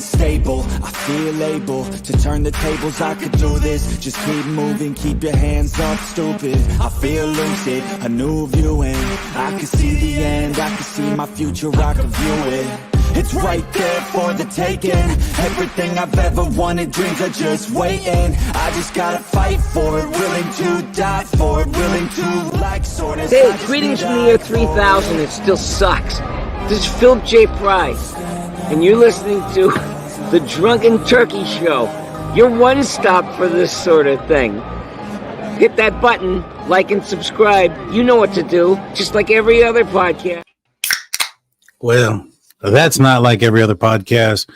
stand stable. I feel able to turn the tables. I could do this. Just keep moving, keep your hands up, stupid. I feel lucid, a new viewing. I can see the end, I can see my future, I can view it. It's right there for the taking. Everything I've ever wanted, dreams are just waiting. I just gotta fight for it, willing to die for it, willing to like sort of. Hey, greetings from the year 3000. It still sucks. This is Philip J. Price, and you're listening to the Drunken Turkey Show. Your one stop for this sort of thing. Hit that button, like and subscribe. You know what to do, just like every other podcast. Well, that's not like every other podcast,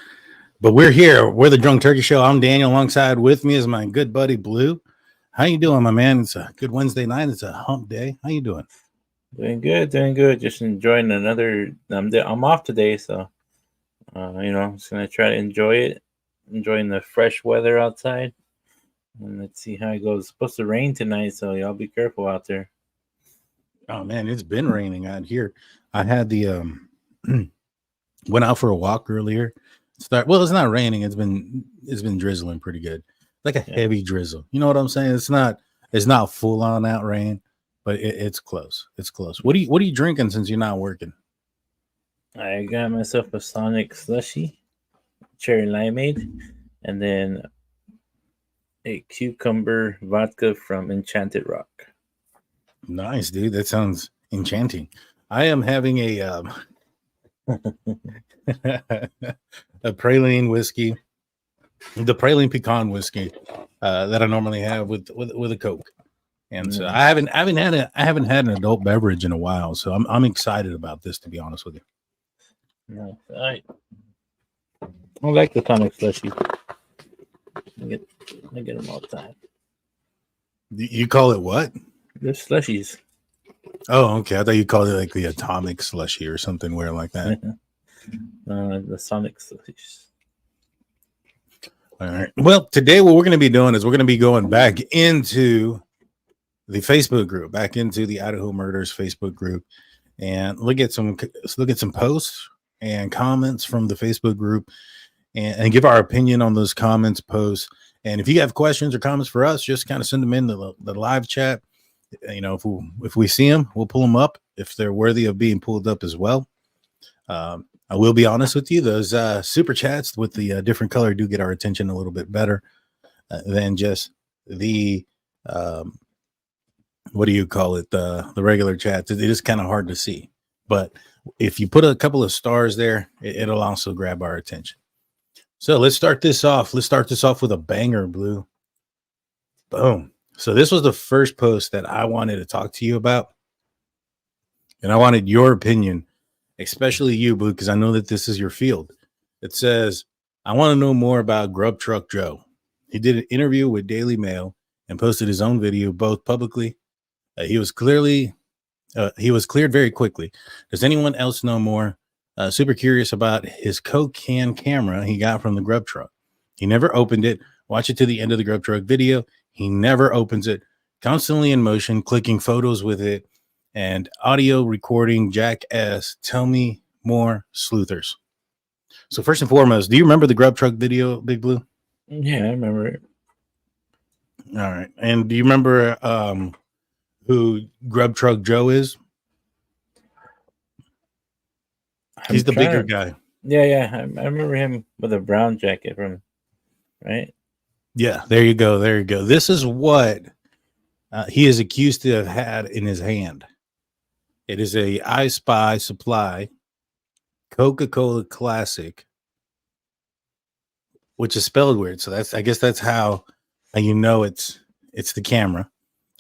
but we're here. We're the Drunk Turkey Show. I'm Daniel. Alongside with me is my good buddy Blue. How you doing, my man? It's a good Wednesday night. It's a hump day. How you doing? Doing good. Just enjoying another. I'm off today, so I'm just gonna try to enjoy it. Enjoying the fresh weather outside, and let's see how it goes. It's supposed to rain tonight, so y'all be careful out there. Oh man, it's been raining out here. I had the went out for a walk earlier. Well, it's not raining. It's been drizzling pretty good, like a heavy drizzle. You know what I'm saying? It's not full on out rain, but it's close. It's close. What are you drinking since you're not working? I got myself a Sonic Slushy, cherry limeade, and then a cucumber vodka from Enchanted Rock. Nice, dude. That sounds enchanting. I am having a a praline whiskey, the praline pecan whiskey that I normally have with a Coke. And so I haven't had an adult beverage in a while, so I'm excited about this, to be honest with you. No, I like the Sonic Slushy. I get them all the time. You call it what? They're slushies. Oh, okay. I thought you called it like the atomic slushy or something weird like that. The Sonic Slushies. All right. Well, today what we're going to be doing is we're going to be going back into the Facebook group, back into the Idaho Murders Facebook group, and look at some posts and comments from the Facebook group, and give our opinion on those comments, posts. And if you have questions or comments for us, just kind of send them in the live chat. You know, if we see them, we'll pull them up if they're worthy of being pulled up as well. I will be honest with you; those super chats with the different color do get our attention a little bit better than just the what do you call it? The regular chats. It is kind of hard to see, but if you put a couple of stars there, it'll also grab our attention. So let's start this off. Let's start this off with a banger, Blue. Boom. So this was the first post that I wanted to talk to you about. And I wanted your opinion, especially you, Blue, because I know that this is your field. It says, I want to know more about Grub Truck Joe. He did an interview with Daily Mail and posted his own video, both publicly. He was cleared very quickly. Does anyone else know more? Super curious about his Coke can camera he got from the Grub Truck. He never opened it. Watch it to the end of the Grub Truck video. He never opens it. Constantly in motion, clicking photos with it, and audio recording jackass. Tell me more, sleuthers. So first and foremost, do you remember the Grub Truck video, Big Blue? Yeah, I remember it. All right. And do you remember who Grub Truck Joe is? He's the bigger guy. Yeah. I remember him with a brown jacket from, right? Yeah, there you go. This is what he is accused to have had in his hand. It is a I Spy Supply Coca-Cola Classic, which is spelled weird. So I guess that's how you know it's the camera.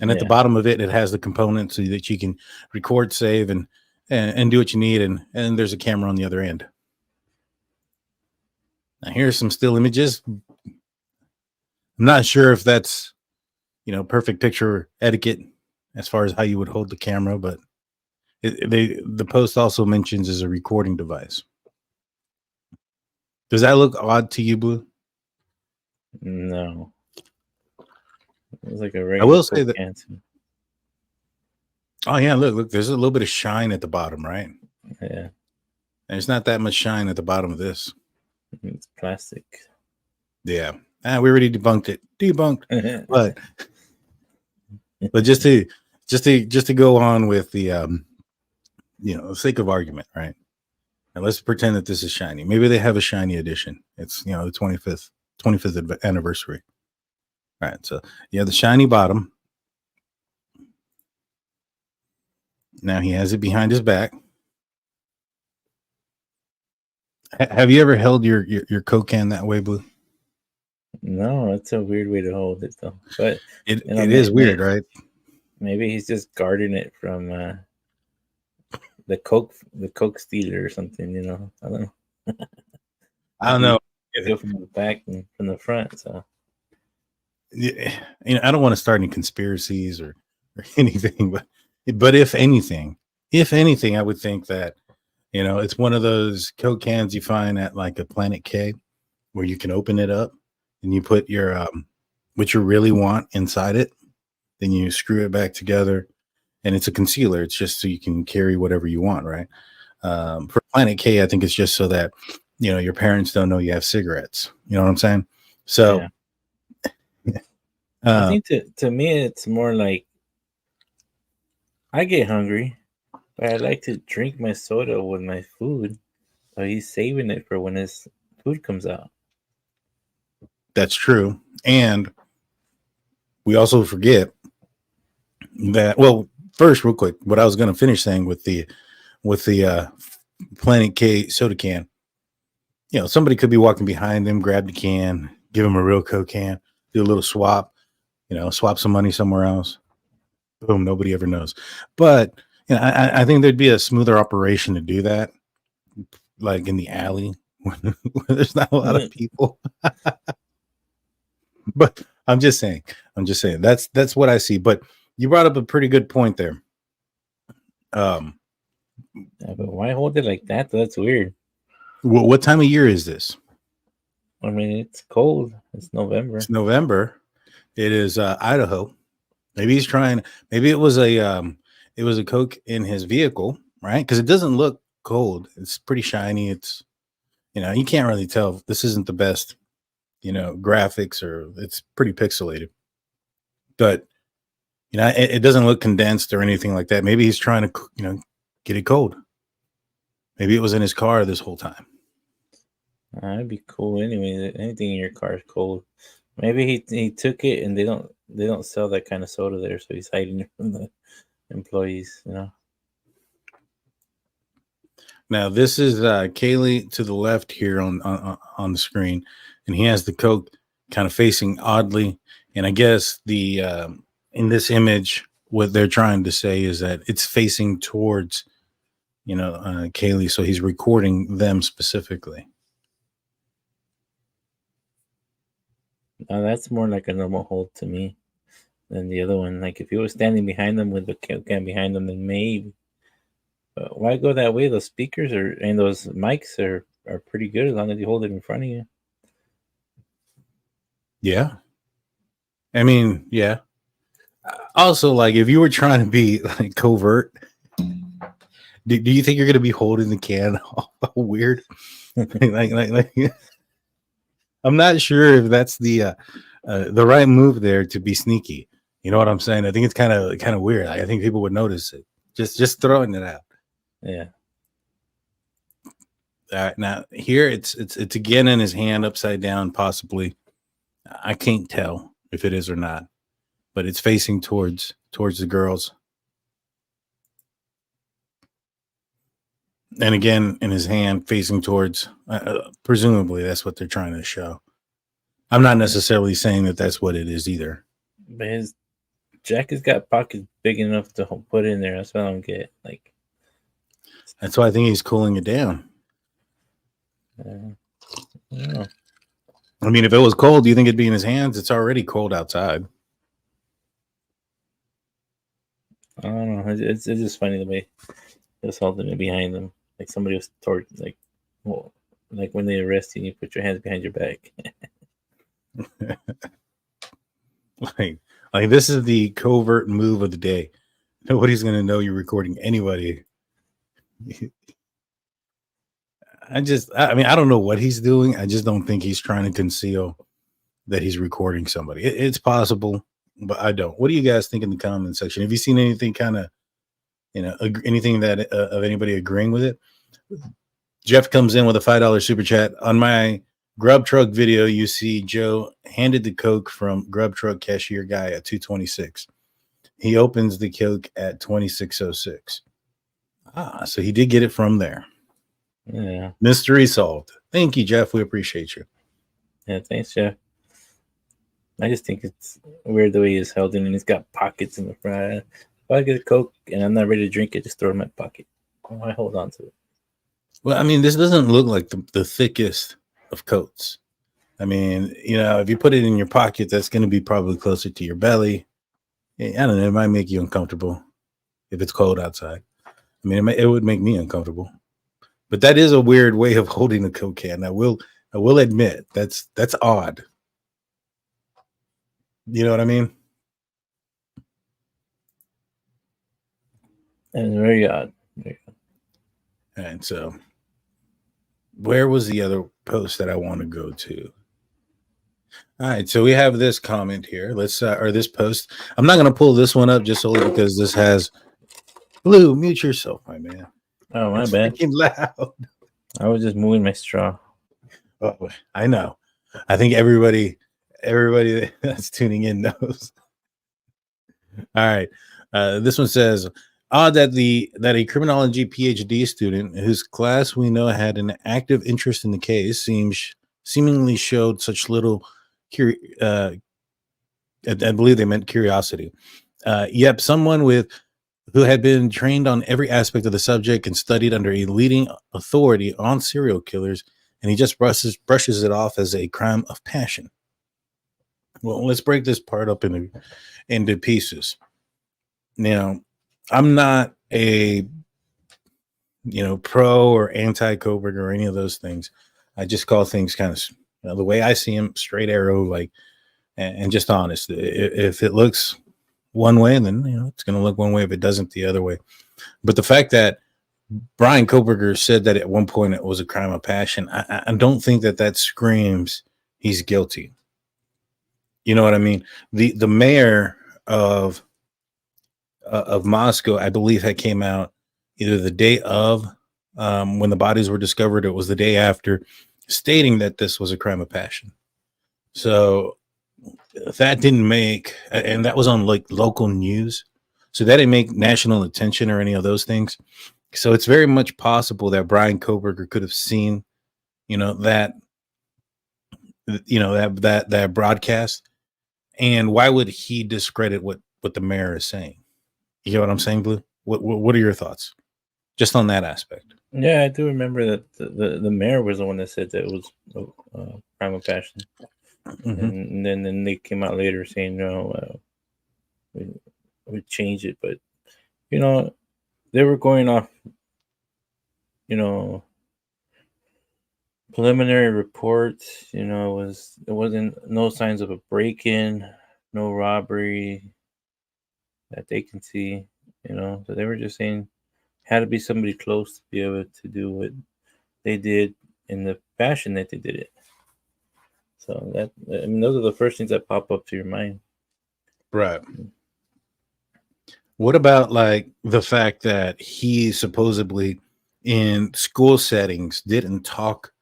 And at the bottom of it, it has the components so that you can record, save, and do what you need. And there's a camera on the other end. Now here's some still images. I'm not sure if that's, perfect picture etiquette as far as how you would hold the camera, but the post also mentions as a recording device. Does that look odd to you, Blue? No. It was like a regular. I will say that. Canton. Oh yeah, look. There's a little bit of shine at the bottom, right? Yeah. And it's not that much shine at the bottom of this. It's plastic. Yeah. We already debunked it. Debunked. But just to go on with the the sake of argument, right? And let's pretend that this is shiny. Maybe they have a shiny edition. It's the 25th anniversary. All right. So you have the shiny bottom. Now he has it behind his back. Have you ever held your Coke can that way, Blue? No, that's a weird way to hold it, though. But it is weird, right? Maybe he's just guarding it from the Coke stealer or something. I don't know. I don't know. Go from the back and from the front. So I don't want to start any conspiracies or anything, but if anything, I would think that it's one of those Coke cans you find at like a Planet K, where you can open it up and you put your what you really want inside it, then you screw it back together, and it's a concealer. It's just so you can carry whatever you want, right? For Planet K, I think it's just so that your parents don't know you have cigarettes. You know what I'm saying? So yeah. I think to me it's more like I get hungry, but I like to drink my soda with my food. So he's saving it for when his food comes out. That's true. And we also forget that, well, first, real quick, what I was going to finish saying with the Planet K soda can, somebody could be walking behind them, grab the can, give them a real Coke can, do a little swap, swap some money somewhere else. Boom, nobody ever knows. But I think there'd be a smoother operation to do that, like in the alley where there's not a lot of people. But I'm just saying that's what I see. But you brought up a pretty good point there. Yeah, but why hold it like that? That's weird. What time of year is this? I mean, it's cold. It's November. It's November. It is Idaho. Maybe he's trying. Maybe it was a Coke in his vehicle, right? Because it doesn't look cold. It's pretty shiny. It's you can't really tell. This isn't the best graphics, or it's pretty pixelated. But it doesn't look condensed or anything like that. Maybe he's trying to get it cold. Maybe it was in his car this whole time. That'd be cool. Anyway, anything in your car is cold. Maybe he took it and they don't sell that kind of soda there, so he's hiding it from the employees. Now this is Kaylee to the left here on the screen, and he has the Coke kind of facing oddly. And I guess the in this image, what they're trying to say is that it's facing towards Kaylee, so he's recording them specifically. Now that's more like a normal hold to me than the other one. Like if he was standing behind them with the can behind them, then maybe. But why go that way? Those speakers and those mics are pretty good as long as you hold it in front of you. Yeah. I mean, yeah. Also, like if you were trying to be like covert, do you think you're going to be holding the can all weird? like I'm not sure if that's the right move there to be sneaky. You know what I'm saying? I think it's kind of weird. I think people would notice it. Just throwing it out. Yeah. Now here it's again in his hand upside down, possibly. I can't tell if it is or not, but it's facing towards the girls. And again, in his hand, facing towards, presumably that's what they're trying to show. I'm not necessarily saying that that's what it is either. But his jacket's got pockets big enough to put in there. That's what I don't get. Like, that's why I think he's cooling it down. Yeah. I mean, if it was cold, do you think it'd be in his hands? It's already cold outside. I don't know. It's just funny the way he was holding it behind them. Like somebody was like when they arrest you, you put your hands behind your back. like this is the covert move of the day. Nobody's gonna know you're recording anybody. I mean, I don't know what he's doing. I just don't think he's trying to conceal that he's recording somebody. It's possible, but I don't. What do you guys think in the comment section? Have you seen anything kind of, anything that of anybody agreeing with it? Jeff comes in with a $5 super chat. On my Grub Truck video, you see Joe handed the Coke from Grub Truck cashier guy at 2:26. He opens the Coke at 26:06. So he did get it from there. Yeah. Mystery solved. Thank you, Jeff. We appreciate you. Yeah, thanks, Jeff. I just think it's weird the way he's held in, and he's got pockets in the front. If I get a Coke and I'm not ready to drink it, just throw it in my pocket. Why hold on to it? Well, I mean, this doesn't look like the thickest of coats. I mean, if you put it in your pocket, that's going to be probably closer to your belly. I don't know. It might make you uncomfortable if it's cold outside. I mean, it would make me uncomfortable. But that is a weird way of holding a Coke can. I will admit that's odd. You know what I mean? And very odd. And so, where was the other post that I want to go to? All right, so we have this comment here. Let's or this post. I'm not going to pull this one up just solely because this has Blue. Mute yourself, my man. Oh, my It's bad. freaking loud. I was just moving my straw. Oh, I know. I think everybody that's tuning in knows. All right. This one says, odd that a criminology PhD student whose class we know had an active interest in the case seemingly showed such little I believe they meant curiosity. Yep, someone who had been trained on every aspect of the subject and studied under a leading authority on serial killers, and he just brushes it off as a crime of passion. Well, let's break this part up into pieces. Now, I'm not a pro or anti Kohberger or any of those things. I just call things kind of the way I see them, straight arrow, and just honest. If it looks one way, then it's going to look one way. If it doesn't, the other way. But the fact that Bryan Kohberger said that at one point it was a crime of passion, I don't think that screams he's guilty. You know what I mean? The mayor of Moscow, I believe, had came out either the day of when the bodies were discovered, it was the day after, stating that this was a crime of passion. So that didn't make, and that was on local news, so that didn't make national attention or any of those things. So it's very much possible that Bryan Kohberger could have seen, that broadcast. And why would he discredit what the mayor is saying? You know what I'm saying, Blue? What are your thoughts just on that aspect? Yeah, I do remember that the mayor was the one that said that it was a crime of passion. Mm-hmm. And then they came out later saying, no, we changed it. But, they were going off, preliminary reports. It wasn't no signs of a break-in, no robbery that they can see, so they were just saying had to be somebody close to be able to do what they did in the fashion that they did it. So those are the first things that pop up to your mind. Right. What about the fact that he supposedly in school settings didn't talk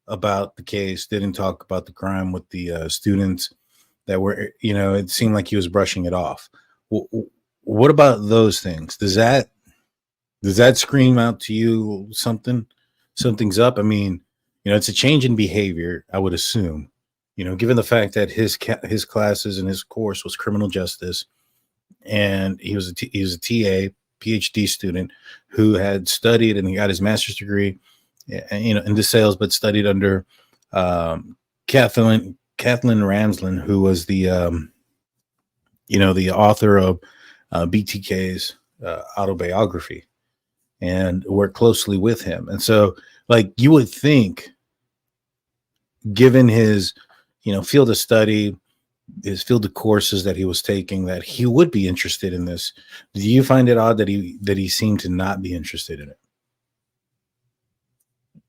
about the case, didn't talk about the crime with the students that were, it seemed like he was brushing it off. What about those things? Does that scream out to you something's up? I mean, it's a change in behavior, I would assume, given the fact that his classes and his course was criminal justice, and he was a TA, PhD student who had studied and he got his master's degree, into sales, but studied under Kathleen Ramsland, who was the the author of BTK's autobiography, and worked closely with him. And so, you would think, given his field of study, his field of courses that he was taking, that he would be interested in this. Do you find it odd that he seemed to not be interested in it?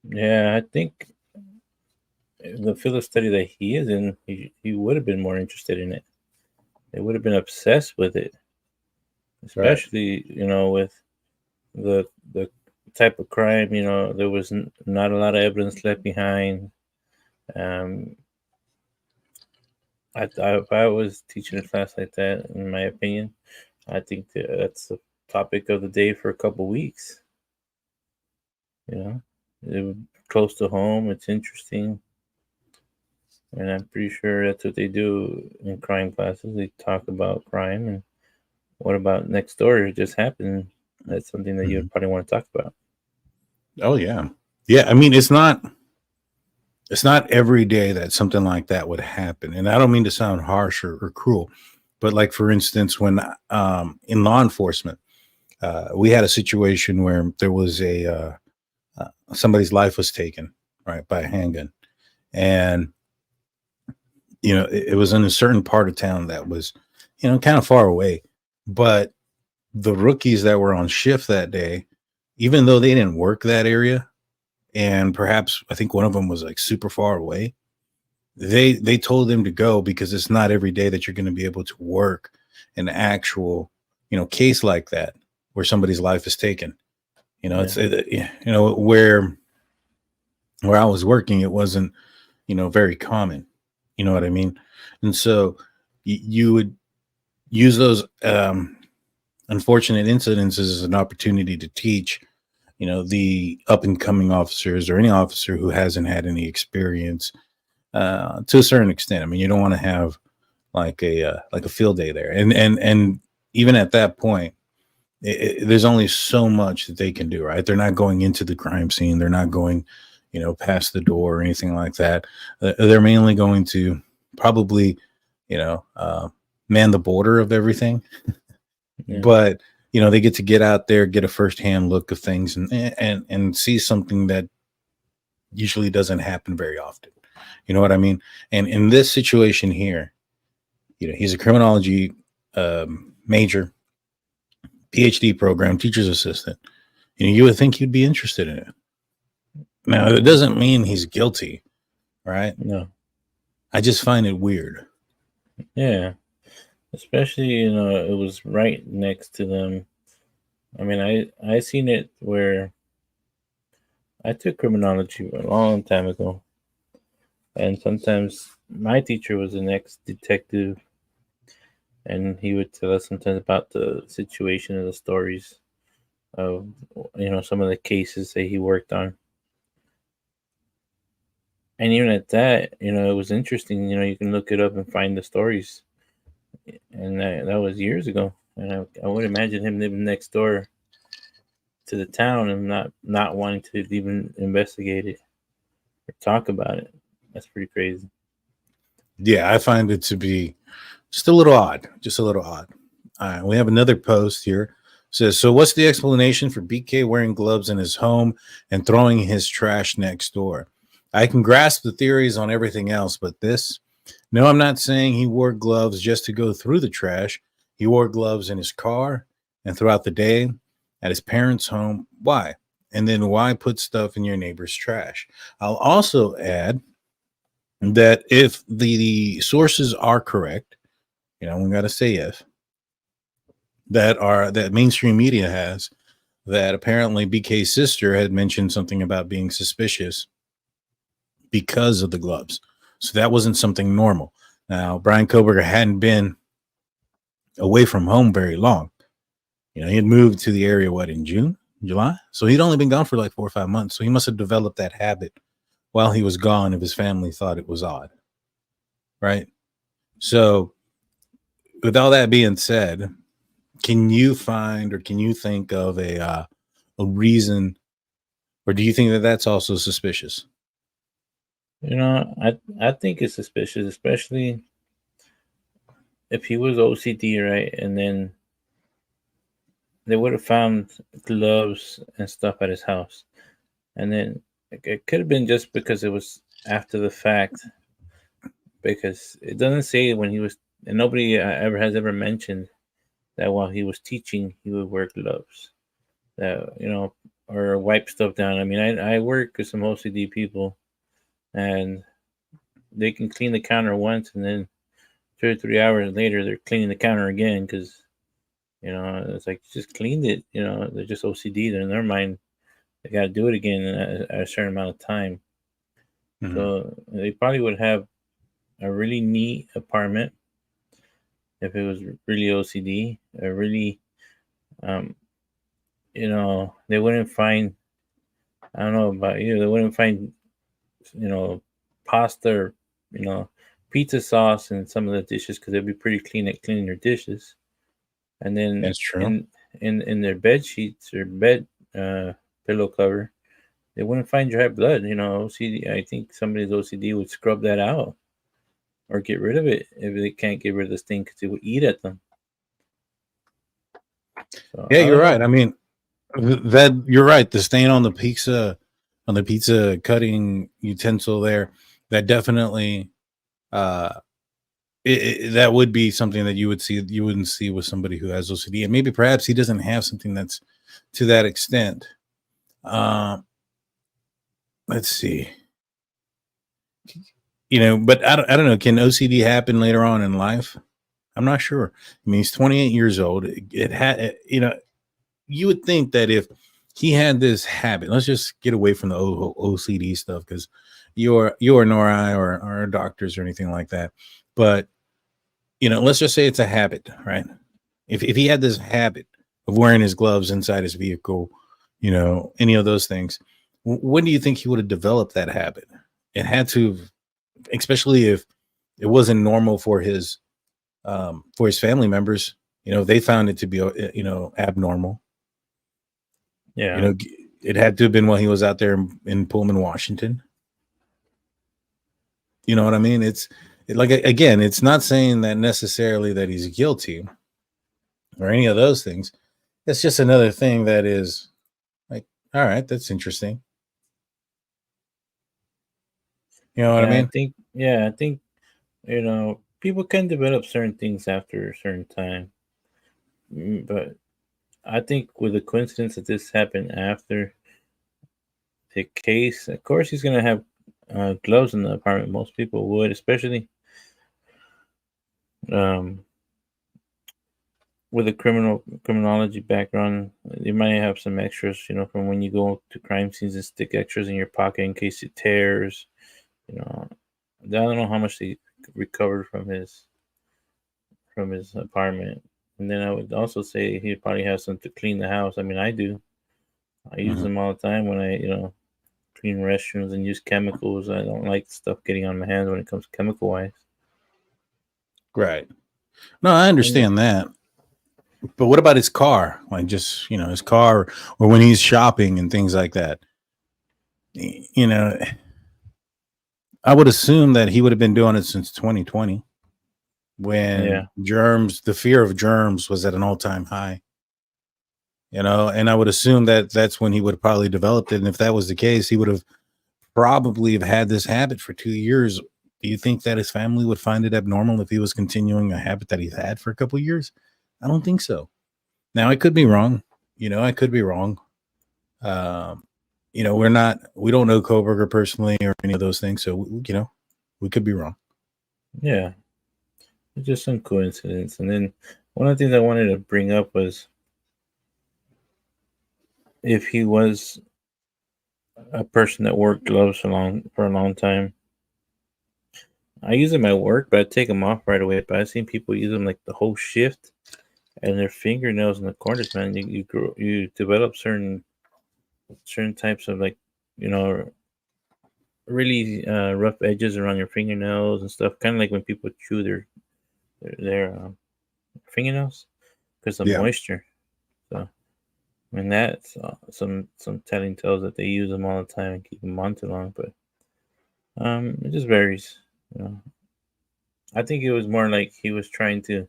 Yeah, I think the field of study that he is in, he would have been more interested in it. They would have been obsessed with it, Right. especially with the type of crime. There was not a lot of evidence left behind. Um, if I was teaching a class like that, in my opinion, I think that's the topic of the day for a couple weeks. It close to home. It's interesting, and I'm pretty sure that's what they do in crime classes. They talk about crime and what about next door? It just happened. That's something that Mhm. you'd probably want to talk about. Oh yeah. Yeah. I mean, it's not every day that something like that would happen. And I don't mean to sound harsh or cruel, but like for instance, when in law enforcement, we had a situation where there was somebody's life was taken, right, by a handgun. And it was in a certain part of town that was, kind of far away. But the rookies that were on shift that day, even though they didn't work that area, and perhaps I think one of them was like super far away, they told them to go because it's not every day that you're going to be able to work an actual, case like that where somebody's life is taken. Yeah, It's where I was working, it wasn't, very common. You know what I mean? And so you would use those unfortunate incidences as an opportunity to teach, the up and coming officers or any officer who hasn't had any experience to a certain extent. I mean, you don't want to have like a field day there, and even at that point, there's only so much that they can do. Right? They're not going into the crime scene. They're not going, past the door or anything like that. They're mainly going to probably, you know, uh, man the border of everything. yeah, But they get out there, get a firsthand look of things, and see something that usually doesn't happen very often. You know what I mean? And in this situation here, he's a criminology major, PhD program, teacher's assistant. You would think he'd be interested in it. Now, it doesn't mean he's guilty, right? no, I just find it weird. yeah. Especially it was right next to them. I mean, I seen it where I took criminology a long time ago, and sometimes my teacher was an ex detective, and he would tell us sometimes about the situation of the stories of some of the cases that he worked on. And even at that, it was interesting. You can look it up and find the stories, and that was years ago. And I would imagine him living next door to the town and not wanting to even investigate it or talk about it. That's pretty crazy. Yeah, I find it to be just a little odd. Just a little odd. All right, we have another post here. It says, so what's the explanation for BK wearing gloves in his home and throwing his trash next door? I can grasp the theories on everything else, but this, no, I'm not saying he wore gloves just to go through the trash. He wore gloves in his car and throughout the day at his parents' home. Why? And then why put stuff in your neighbor's trash? I'll also add that if the sources are correct, we got to say if that mainstream media has, that apparently BK's sister had mentioned something about being suspicious because of the gloves. So that wasn't something normal. Now, Bryan Kohberger hadn't been away from home very long. He had moved to the area, in June, July? So he'd only been gone for like 4 or 5 months. So he must have developed that habit while he was gone if his family thought it was odd. Right? So with all that being said, can you find or can you think of a reason, or do you think that that's also suspicious? I think it's suspicious, especially if he was OCD, right? And then they would have found gloves and stuff at his house, and then it could have been just because it was after the fact, because it doesn't say when he was, and nobody ever mentioned that while he was teaching he would wear gloves. That or wipe stuff down. I mean, I work with some OCD people, and they can clean the counter once, and then 2 or 3 hours later, they're cleaning the counter again because, it's like, just cleaned it. They're just OCD. In their mind, they got to do it again at a certain amount of time. Mhm. So they probably would have a really neat apartment if it was really OCD. A really, they wouldn't find. I don't know about you. They wouldn't find, pasta or, pizza sauce in some of the dishes because they'd be pretty clean at cleaning their dishes. And then That's true. in their bed sheets or bed pillow cover, they wouldn't find dry blood. OCD. I think somebody's OCD would scrub that out or get rid of it if they can't get rid of this thing because it would eat at them. So, Yeah, I you're don't right. know. I mean, that you're right. The stain on the pizza cutting utensil there, that definitely, that would be something that you wouldn't see with somebody who has OCD, and maybe perhaps he doesn't have something that's to that extent. Let's see. But I don't know. Can OCD happen later on in life? I'm not sure. I mean, he's 28 years old. It had, you would think that if he had this habit, let's just get away from the OCD stuff because you or nor I are doctors or anything like that. But, let's just say it's a habit, right? If he had this habit of wearing his gloves inside his vehicle, any of those things, when do you think he would have developed that habit? It had to, especially if it wasn't normal for his family members. They found it to be, abnormal. Yeah. It had to have been while he was out there in Pullman, Washington. You know what I mean? Again, it's not saying that necessarily that he's guilty or any of those things. It's just another thing that is like, all right, that's interesting. You know what I mean? I think, people can develop certain things after a certain time. But I think with the coincidence that this happened after the case, of course he's going to have gloves in the apartment. Most people would, especially with a criminology background. You might have some extras, from when you go to crime scenes and stick extras in your pocket in case it tears. I don't know how much they recovered from his apartment. And then I would also say he'd probably have some to clean the house. I mean, I do. I use them all the time when I, clean restrooms and use chemicals. I don't like stuff getting on my hands when it comes chemical wise. Right. No, I understand that. But what about his car? Like just, his car or when he's shopping and things like that. I would assume that he would have been doing it since 2020 when the fear of germs was at an all-time high. And I would assume that that's when he would have probably developed it. And if that was the case, he would have probably have had this habit for 2 years. Do you think that his family would find it abnormal if he was continuing a habit that he's had for a couple of years? I don't think so. Now, I could be wrong. I could be wrong. We don't know Kohberger personally or any of those things. So, we could be wrong. Yeah. It's just some coincidence. And then one of the things I wanted to bring up was if he was a person that wore gloves for a long time. I use them at work, but I take them off right away. But I've seen people use them like the whole shift, and their fingernails in the corners, man. You develop certain types of really rough edges around your fingernails and stuff. Kind of like when people chew their fingernails because of moisture. So, and that's some telling tales that they use them all the time and keep them on too long. But it just varies. I think it was more like he was trying to.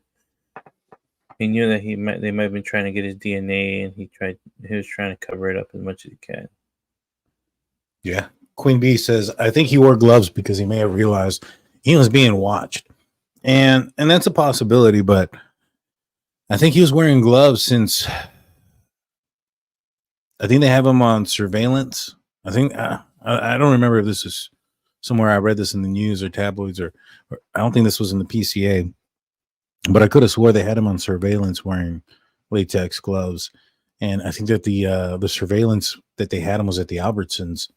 He knew that they might have been trying to get his DNA, and he was trying to cover it up as much as he can. Yeah. Queen Bee says, I think he wore gloves because he may have realized he was being watched. And that's a possibility, but I think he was wearing gloves since I think they have him on surveillance. I think I don't remember if this is somewhere I read this in the news or tabloids, or I don't think this was in the PCA, but I could have swore they had him on surveillance wearing latex gloves. And I think that the surveillance that they had him was at the Albertsons,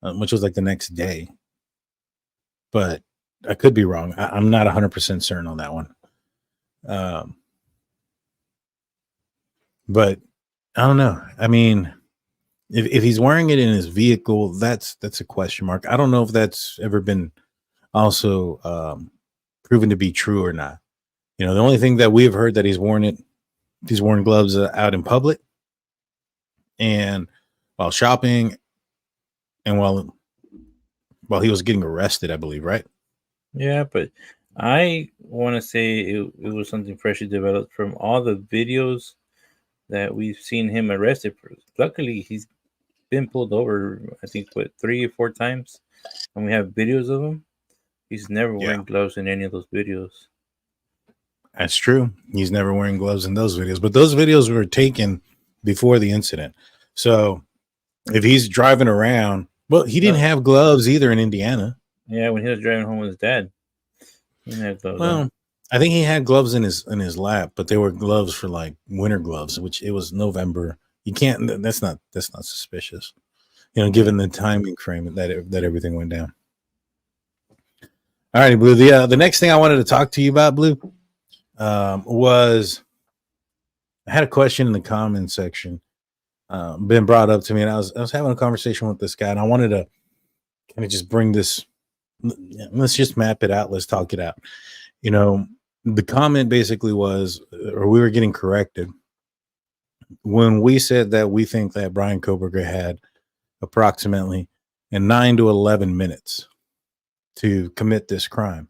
which was like the next day. But I could be wrong. I'm not 100% certain on that one. But I don't know. I mean, if he's wearing it in his vehicle, that's a question mark. I don't know if that's ever been also proven to be true or not. You know, the only thing that we've heard that he's worn gloves out in public and while shopping and while he was getting arrested, I believe, right? Yeah, but I want to say it was something freshly developed from all the videos that we've seen him arrested for. Luckily, he's been pulled over, I think, 3 or 4 times, and we have videos of him. He's never wearing gloves in any of those videos. That's true. He's never wearing gloves in those videos, but those videos were taken before the incident. So if he's driving around, well, he didn't have gloves either in Indiana. Yeah, when he was driving home with his dad, he didn't have gloves. Well, I think he had gloves in his lap, but they were gloves for like winter gloves, which it was November. You can't. That's not suspicious, you know, given the timing frame that everything went down. All right, Blue. The next thing I wanted to talk to you about, Blue, was I had a question in the comment section, been brought up to me, and I was having a conversation with this guy, and I wanted to kind of just bring this. Let's just map it out. Let's talk it out. You know, the comment basically was, or we were getting corrected when we said that we think that Bryan Kohberger had approximately 9 to 11 minutes to commit this crime.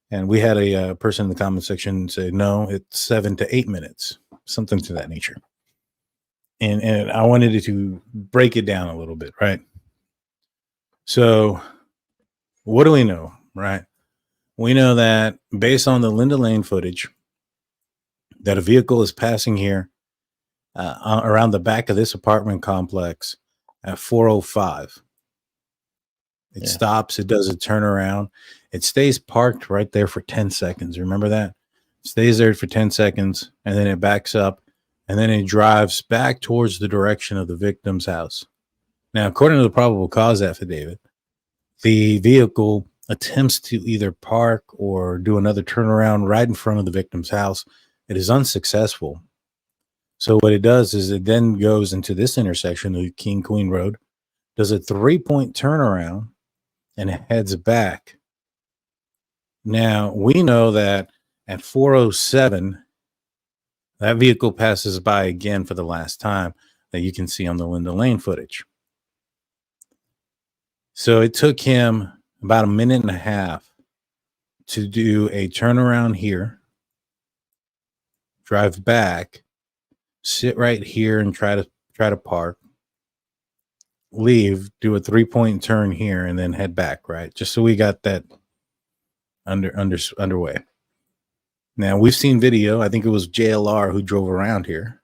And we had a person in the comment section say, no, it's 7 to 8 minutes, something to that nature. And I wanted to break it down a little bit, right? So what do we know, right? We know that based on the Linda Lane footage, that a vehicle is passing here around the back of this apartment complex at 4:05. It stops. It does a turnaround. It stays parked right there for 10 seconds. Remember that? It stays there for 10 seconds, and then it backs up, and then it drives back towards the direction of the victim's house. Now, according to the probable cause affidavit, the vehicle attempts to either park or do another turnaround right in front of the victim's house. It is unsuccessful. So what it does is it then goes into this intersection, the King Queen Road, does a 3-point turnaround, and it heads back. Now, we know that at 4:07, that vehicle passes by again for the last time that you can see on the Linda Lane footage. So it took him about a minute and a half to do a turnaround here, drive back, sit right here and try to park, leave, do a 3-point turn here, and then head back, right? Just so we got that underway. Now, we've seen video. I think it was JLR who drove around here,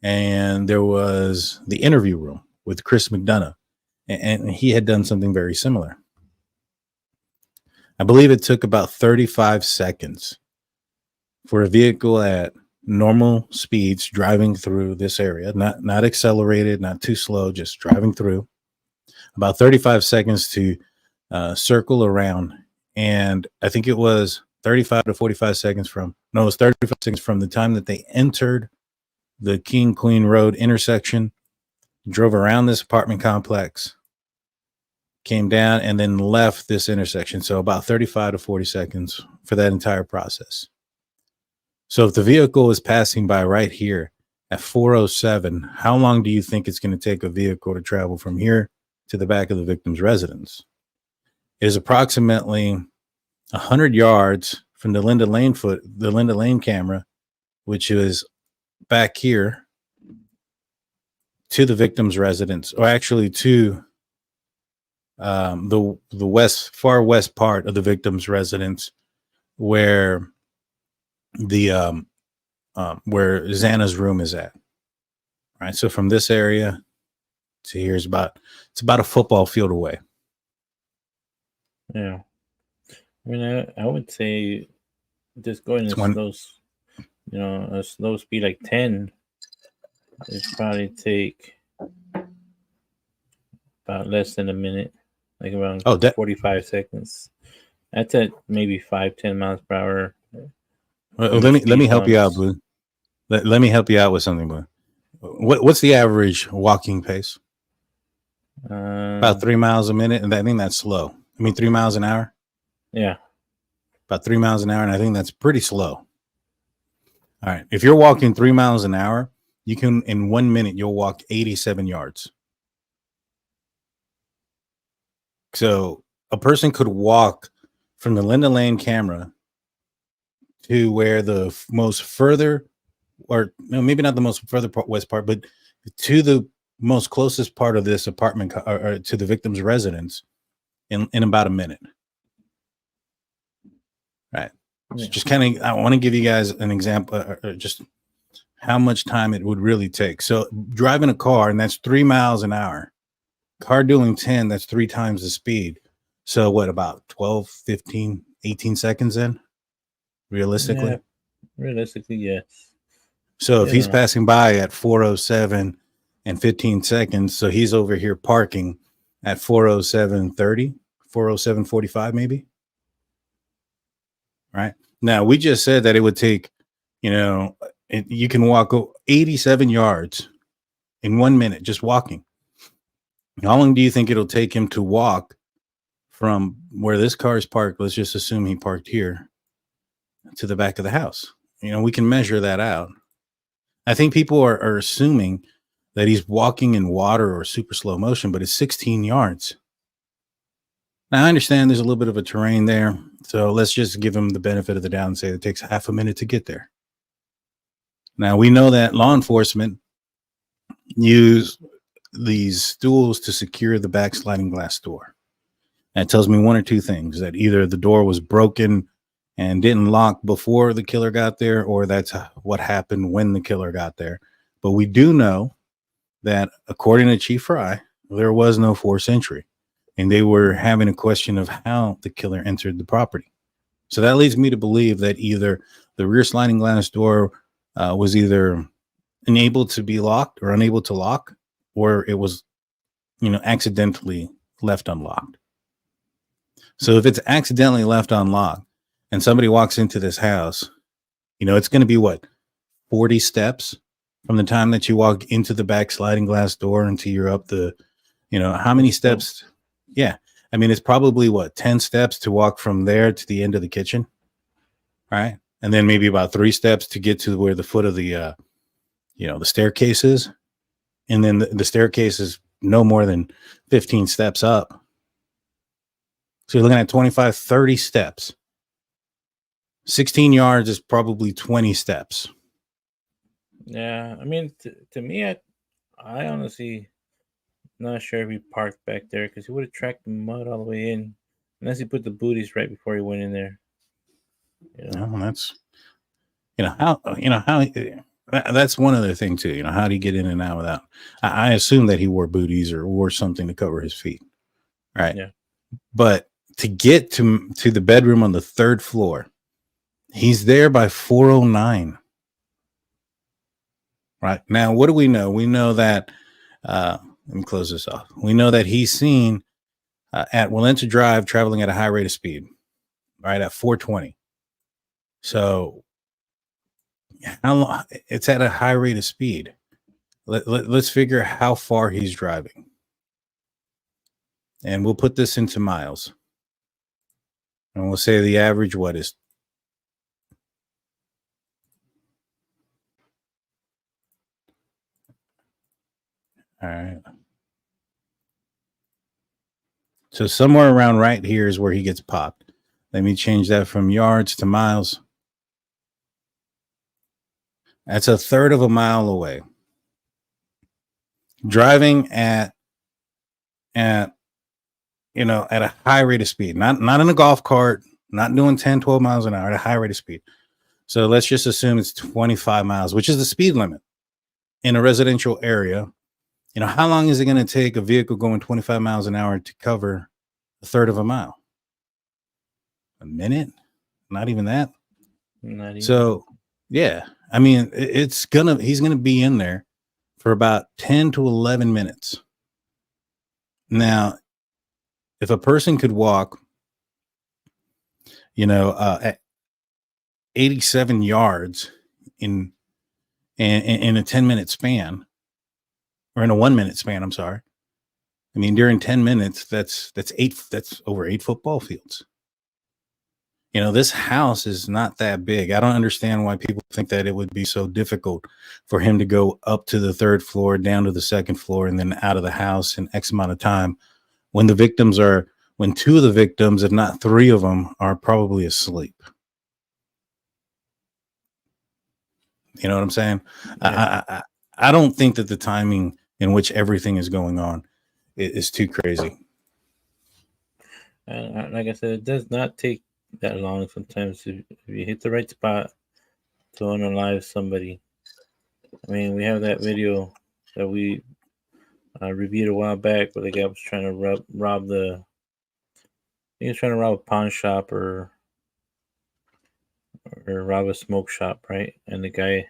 and there was the interview room with Chris McDonough, and he had done something very similar. I believe it took about 35 seconds for a vehicle at normal speeds driving through this area, not accelerated, not too slow, just driving through. About 35 seconds to circle around, and I think it was 35 to 45 seconds from, no, it was 35 seconds from the time that they entered the King Queen Road intersection, drove around this apartment complex, came down, and then left this intersection. So about 35 to 40 seconds for that entire process. So if the vehicle is passing by right here at 4:07, how long do you think it's going to take a vehicle to travel from here to the back of the victim's residence? It is approximately 100 yards from the Linda Lane camera, which is back here, to the victim's residence, or actually to the far west part of the victim's residence, where where Xana's room is at. Right. So from this area See, it's about a football field away. Yeah. I mean, I would say just going It's a slow speed like 10, it'd probably take about less than a minute, like around 45 seconds. That's at maybe 5-10 miles per hour. Let me help you out, Blue. Let me help you out with something, Blue. What's the average walking pace? About 3 miles a minute, and I think that's slow. 3 miles an hour. Yeah, about 3 miles an hour, and I think that's pretty slow. All right, if you're walking 3 miles an hour, you can in 1 minute you'll walk 87 yards. So a person could walk from the Linda Lane camera to where the most further, or no, maybe not the most further west part, but to the most closest part of this apartment or to the victim's residence in about a minute. Right. So just kind of, I want to give you guys an example, just how much time it would really take. So driving a car, and that's 3 miles an hour. Car doing 10, that's 3 times the speed. So what, about 12, 15, 18 seconds then? Realistically? Yeah, realistically, yes. So if he's passing by at 4:07 and 15 seconds, so he's over here parking at 4:07:30, 4:07:45 maybe. Right. Now, we just said that it would take, you can walk 87 yards in 1 minute, just walking. How long do you think it'll take him to walk from where this car is parked? Let's just assume he parked here to the back of the house. We can measure that out. I think people are assuming that he's walking in water or super slow motion, but it's 16 yards. Now, I understand there's a little bit of a terrain there, so let's just give him the benefit of the doubt and say it takes half a minute to get there. Now, we know that law enforcement use these stools to secure the back sliding glass door. That tells me one or two things, that either the door was broken and didn't lock before the killer got there, or that's what happened when the killer got there. But we do know that, according to Chief Fry, there was no forced entry. And they were having a question of how the killer entered the property. So that leads me to believe that either the rear sliding glass door was either unable to be locked or unable to lock, or it was, accidentally left unlocked. So if it's accidentally left unlocked and somebody walks into this house, it's going to be what, 40 steps from the time that you walk into the back sliding glass door until you're up the, how many steps? Yeah. It's probably 10 steps to walk from there to the end of the kitchen. Right. And then maybe about 3 steps to get to where the foot of the, the staircase is. And then the staircase is no more than 15 steps up. So you're looking at 25, 30 steps. 16 yards is probably 20 steps. Yeah. To me, I honestly not sure if he parked back there, because he would have tracked the mud all the way in, unless he put the booties right before he went in there. That's that's one other thing too. How do you get in and out without? I assume that he wore booties or wore something to cover his feet, right? Yeah. But to get to the bedroom on the 3rd floor, he's there by 4:09. Right now, what do we know? We know that. Let me close this off. We know that he's seen at Walenta Drive traveling at a high rate of speed, right, at 4:20. So how long? It's at a high rate of speed. Let's figure how far he's driving. And we'll put this into miles. And we'll say the average, what is? All right. So somewhere around right here is where he gets popped. Let me change that from yards to miles. That's 1/3 of a mile away. Driving at a high rate of speed, not in a golf cart, not doing 10, 12 miles an hour, at a high rate of speed. So let's just assume it's 25 miles, which is the speed limit in a residential area You know, how long is it going to take a vehicle going 25 miles an hour to cover a third of a mile? A minute? Not even that. Not even. So, yeah, I mean, he's going to be in there for about 10 to 11 minutes. Now, if a person could walk, at 87 yards in a 10-minute span, or in a 1-minute span, I'm sorry. I mean, during 10 minutes, that's over 8 football fields. This house is not that big. I don't understand why people think that it would be so difficult for him to go up to the 3rd floor, down to the 2nd floor, and then out of the house in X amount of time when 2 of the victims, if not 3 of them, are probably asleep. You know what I'm saying? Yeah. I don't think that the timing in which everything is going on is too crazy. Like I said, it does not take that long sometimes if you hit the right spot to unalive somebody. I mean, we have that video that we reviewed a while back where the guy was trying to rob a pawn shop or rob a smoke shop, right? And the guy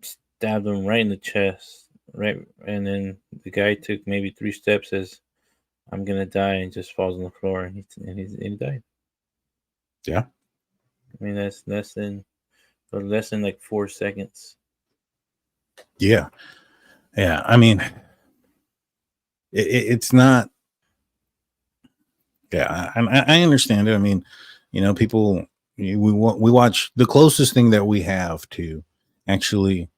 stabbed him right in the chest, right? And then the guy took maybe 3 steps, says, "I'm gonna die," and just falls on the floor, and he died. Yeah, I mean that's less than like 4 seconds. Yeah. I mean, it's not. Yeah, I understand it. I mean, people, we watch the closest thing that we have to actually,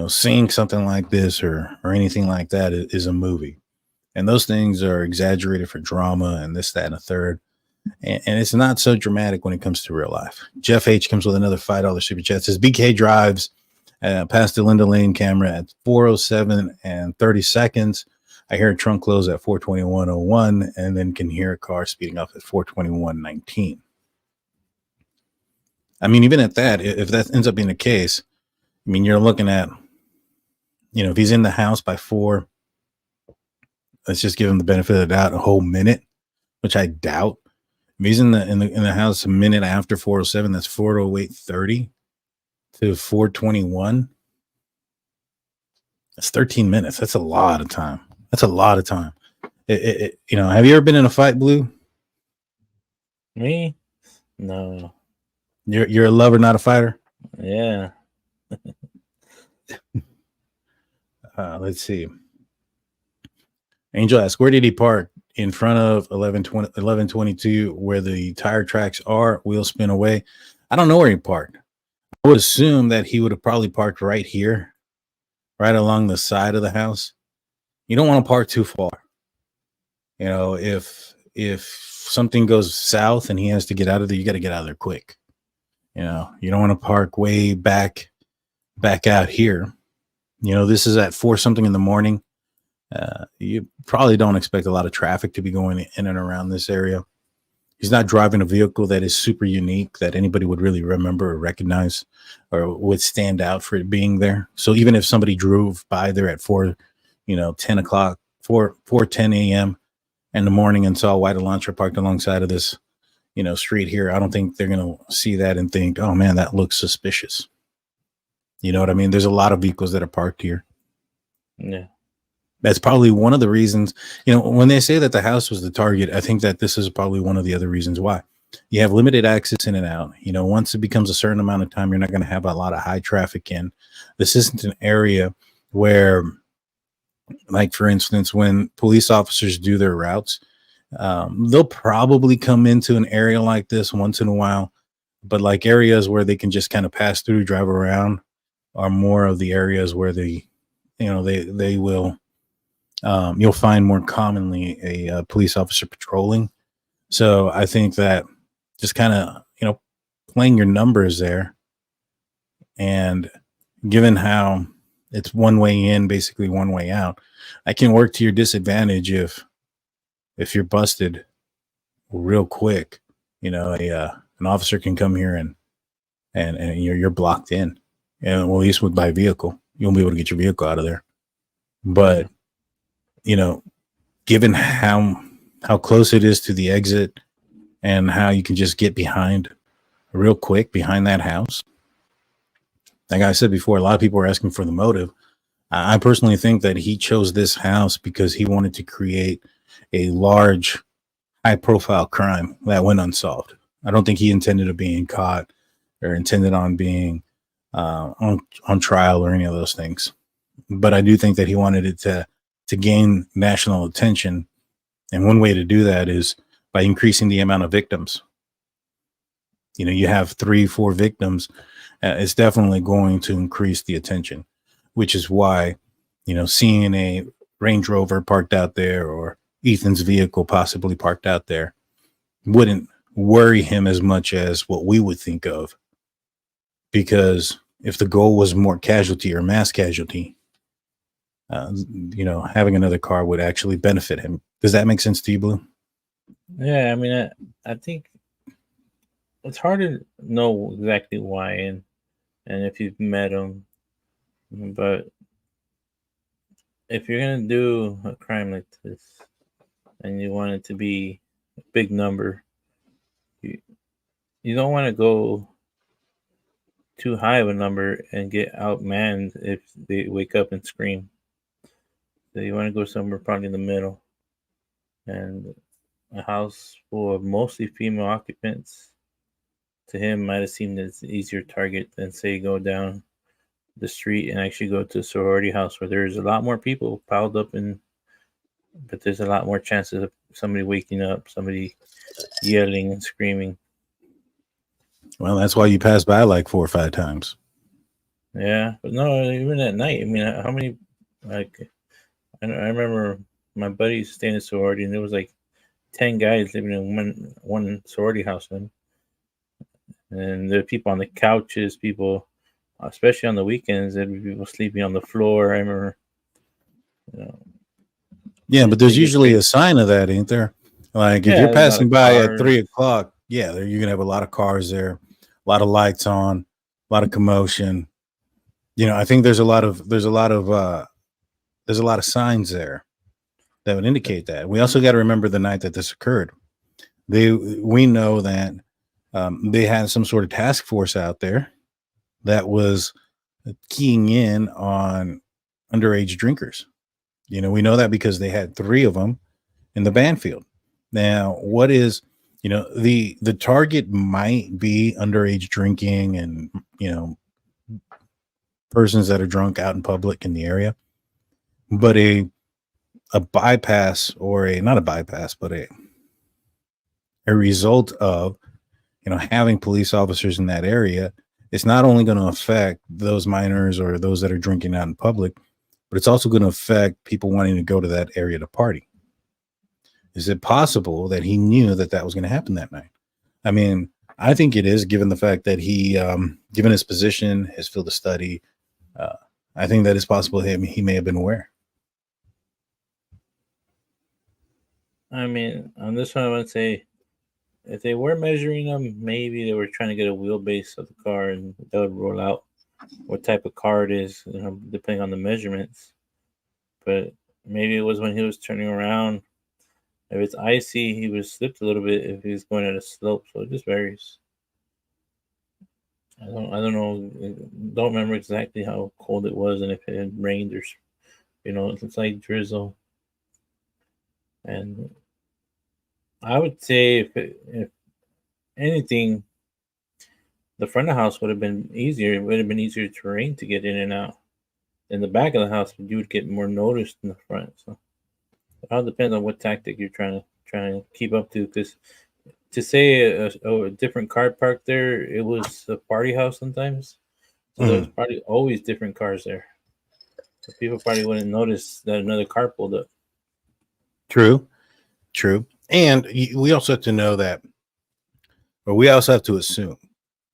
seeing something like this or anything like that is a movie, and those things are exaggerated for drama and this, that, and a third. And it's not so dramatic when it comes to real life. Jeff H comes with another $5 super chat. Says BK drives past the Linda Lane camera at 4:07 and 30 seconds. I hear a trunk close at 4:21:01 and then can hear a car speeding up at 4:21:19. I mean, even at that, if that ends up being the case, I mean, you're looking at, if he's in the house by 4, let's just give him the benefit of the doubt, a whole minute, which I doubt. If he's in the house a minute after 4:07, that's 4:08:30 to 4:21. That's 13 minutes. That's a lot of time. Have you ever been in a fight, Blue? Me? No. You're a lover, not a fighter? Yeah. Let's see. Angel asks, where did he park? In front of 1122, where the tire tracks are, wheels spin away. I don't know where he parked. I would assume that he would have probably parked right here, right along the side of the house. You don't want to park too far. If something goes south and he has to get out of there, you got to get out of there quick. You don't want to park way back out here. This is at 4 something in the morning. You probably don't expect a lot of traffic to be going in and around this area. He's not driving a vehicle that is super unique that anybody would really remember or recognize or would stand out for it being there. So even if somebody drove by there at 10 o'clock, 4:10 a.m. in the morning and saw a white Elantra parked alongside of this, street here, I don't think they're going to see that and think, oh man, that looks suspicious. You know what I mean? There's a lot of vehicles that are parked here. Yeah. That's probably one of the reasons, when they say that the house was the target, I think that this is probably one of the other reasons why. You have limited access in and out. Once it becomes a certain amount of time, you're not going to have a lot of high traffic in. This isn't an area where, like, for instance, when police officers do their routes, they'll probably come into an area like this once in a while. But like areas where they can just kind of pass through, drive around, are more of the areas where they will. You'll find more commonly a police officer patrolling. So I think that just kind of, playing your numbers there, and given how it's one way in, basically one way out, I can work to your disadvantage if you're busted real quick. An officer can come here and you're blocked in, and at least by vehicle, you won't be able to get your vehicle out of there. But you know, given how close it is to the exit and how you can just get behind real quick behind that house, like I said before, a lot of people are asking for the motive. I personally think that he chose this house because he wanted to create a large, high-profile crime that went unsolved. I don't think he intended on being caught or intended on being on trial or any of those things. But I do think that he wanted it to gain national attention, and one way to do that is by increasing the amount of victims. You know, you have 3-4 victims, it's definitely going to increase the attention, which is why, you know, seeing a Range Rover parked out there or Ethan's vehicle possibly parked out there wouldn't worry him as much as what we would think of. Because if the goal was more casualty or mass casualty, you know, having another car would actually benefit him. Does that make sense to you, Blue? Yeah, I mean, I think it's hard to know exactly why and if you've met him, but if you're gonna do a crime like this and you want it to be a big number, you don't want to go too high of a number and get outmanned if they wake up and scream. So you want to go somewhere probably in the middle. And a house full of mostly female occupants, to him, might have seemed as an easier target than, say, go down the street and actually go to a sorority house where there's a lot more people piled up but there's a lot more chances of somebody waking up, somebody yelling and screaming. Well, that's why you pass by like 4 or 5 times. Yeah, but no, even at night. I mean, how many? Like, I remember my buddy staying in a sorority, and there was like 10 guys living in one sorority house, and there are people on the couches, people, especially on the weekends, there'd be people sleeping on the floor. I remember. You know, yeah, but there's usually a sign of that, ain't there? Like if you're passing by at 3 o'clock, yeah, you're gonna have a lot of cars there, a lot of lights on, a lot of commotion. You know, I think there's a lot of signs there that would indicate that. We also got to remember the night that this occurred. We know that they had some sort of task force out there that was keying in on underage drinkers. You know, we know that because they had 3 of them in the Banfield. Now, what is, you know, the target might be underage drinking and, you know, persons that are drunk out in public in the area, but a bypass or not a bypass, but a result of, you know, having police officers in that area, it's not only going to affect those minors or those that are drinking out in public, but it's also going to affect people wanting to go to that area to party. Is it possible that he knew that was going to happen that night? I mean, I think it is, given the fact that he, given his position, his field of study, I think that it's possible he may have been aware. I mean, on this one, I would say if they were measuring them, maybe they were trying to get a wheelbase of the car and that would roll out what type of car it is, you know, depending on the measurements. But maybe it was when he was turning around. If it's icy, he was slipped a little bit if he was going at a slope. So it just varies. I don't know. Don't remember exactly how cold it was and if it had rained or, you know, it's like drizzle. And I would say if anything, the front of the house would have been easier. It would have been easier terrain to get in and out. In the back of the house, you would get more noticed in the front. So it all depends on what tactic you're trying to keep up to. Because to say a different car parked there, it was a party house sometimes. So there was probably always different cars there. So people probably wouldn't notice that another car pulled up. True. And we also have to know that, or we also have to assume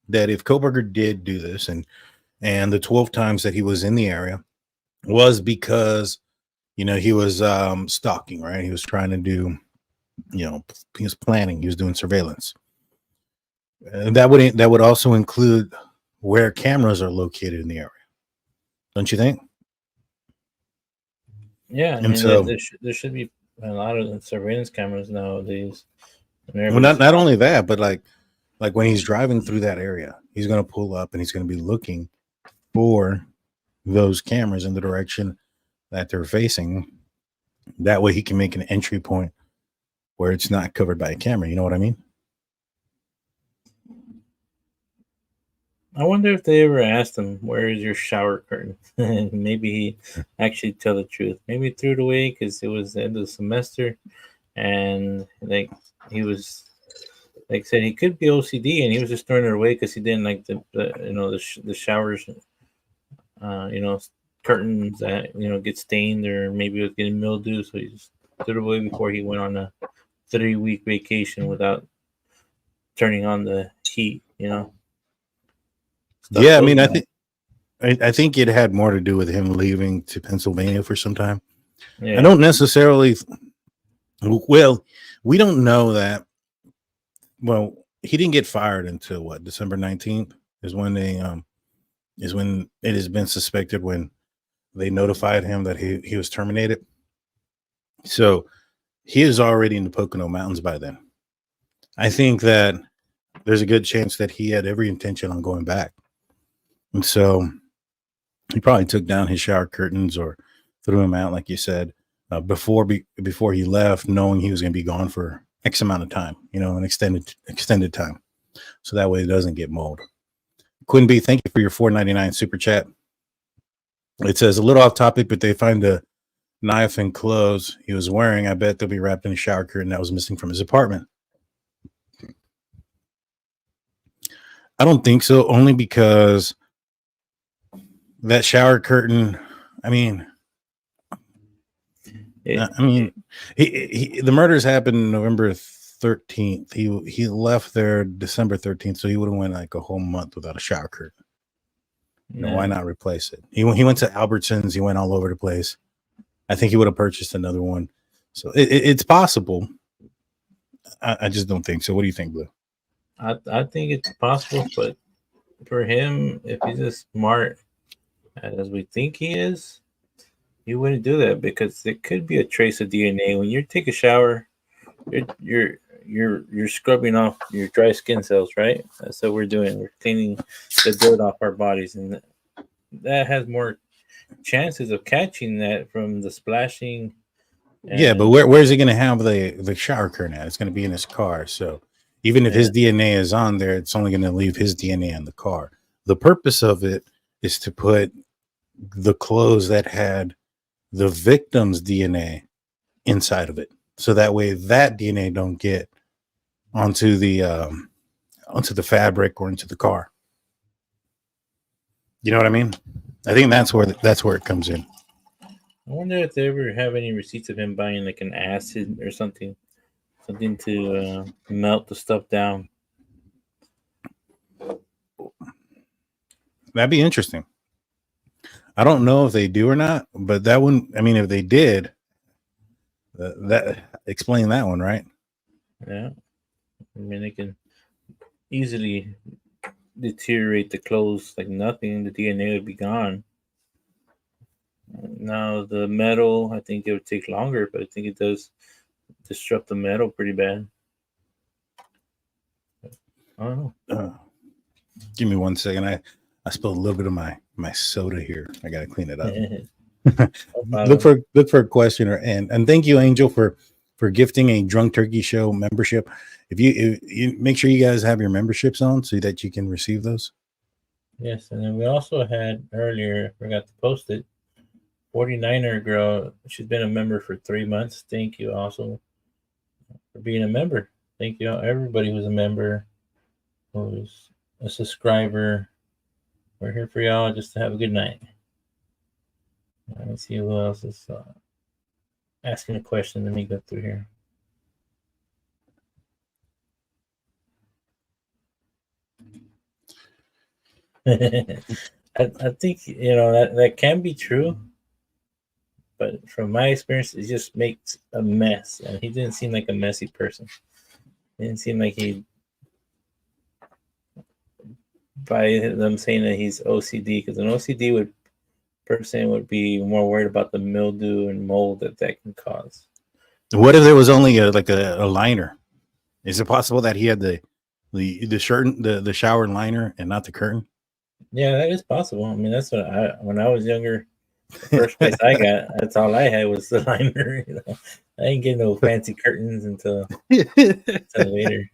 that if Kohberger did do this and the 12 times that he was in the area was because, you know, he was stalking, right? He was trying to do, you know, he was planning, he was doing surveillance. That would also include where cameras are located in the area. Don't you think? Yeah, I And mean, so, there should be a lot of surveillance cameras nowadays. And well, everybody's not only that, but like when he's driving through that area, he's going to pull up and he's going to be looking for those cameras in the direction that they're facing. That way he can make an entry point where it's not covered by a camera. You know what I mean? I wonder if they ever asked him, "Where is your shower curtain?" And maybe he actually tell the truth. Maybe he threw it away because it was the end of the semester, and like he was, like I said, he could be OCD, and he was just throwing it away because he didn't like the showers, you know, curtains that get stained, or maybe it was getting mildew, so he just threw it away before he went on a 3-week vacation without turning on the heat. Stuff Yeah, I goes mean, bad. I think it had more to do with him leaving to Pennsylvania for some time. I Yeah. don't necessarily. Well, we don't know that. Well, he didn't get fired until what, December 19th is when is when it has been suspected, when they notified him that he was terminated. So he is already in the Pocono Mountains by then. I think that there's a good chance that he had every intention on going back. And so he probably took down his shower curtains or threw them out, like you said, before he left, knowing he was going to be gone for X amount of time, an extended time. So that way it doesn't get mold. Quinn B, thank you for your $4.99 super chat. It says, a little off topic, but they find a knife and clothes he was wearing. I bet they'll be wrapped in a shower curtain that was missing from his apartment. I don't think so, only because that shower curtain, the murders happened November 13th. He left there December 13th, so he would have went like a whole month without a shower curtain. Why not replace it? He went to Albertsons. He went all over the place. I think he would have purchased another one. So it's possible. I just don't think so. What do you think, Blue? I think it's possible, but for him, if he's as smart as we think he is, he wouldn't do that, because there could be a trace of DNA when you take a shower. You're scrubbing off your dry skin cells, right? That's what we're doing. We're cleaning the dirt off our bodies, and that has more chances of catching that from the splashing. Yeah, but where's he going to have the shower curtain at? It's going to be in his car. So even if his DNA is on there, it's only going to leave his DNA in the car. The purpose of it is to put the clothes that had the victim's DNA inside of it, so that way that DNA don't get onto the fabric or into the car. You know what I mean? I think that's where it comes in. I wonder if they ever have any receipts of him buying like an acid or something to melt the stuff down. That'd be interesting. I don't know if they do or not, but that one, if they did, that explain that one, right? Yeah. They can easily deteriorate the clothes like nothing. The DNA would be gone. Now the metal, I think it would take longer, but I think it does disrupt the metal pretty bad. I don't know. Give me 1 second. I spilled a little bit of my soda here. I gotta clean it up. Look for a question and thank you, Angel, for gifting a Drunk Turkey Show membership. If you make sure you guys have your memberships on so that you can receive those. Yes, and then we also had earlier, forgot to post it, 49er girl. She's been a member for 3 months. Thank you also for being a member. Thank you everybody who's a member, who's a subscriber. We're here for y'all just to have a good night. Let me see who else is asking a question. Let me go through here. I think that can be true, but from my experience, it just makes a mess, and he didn't seem like a messy person. It didn't seem like he, by them saying that he's OCD, because an OCD would person would be more worried about the mildew and mold that can cause. What if there was only a liner? Is it possible that he had the shirt, the shower liner, and not the curtain? Yeah, that is possible. I mean, that's what when I was younger. The first place I got, that's all I had was the liner. You know, I didn't get no fancy curtains until later.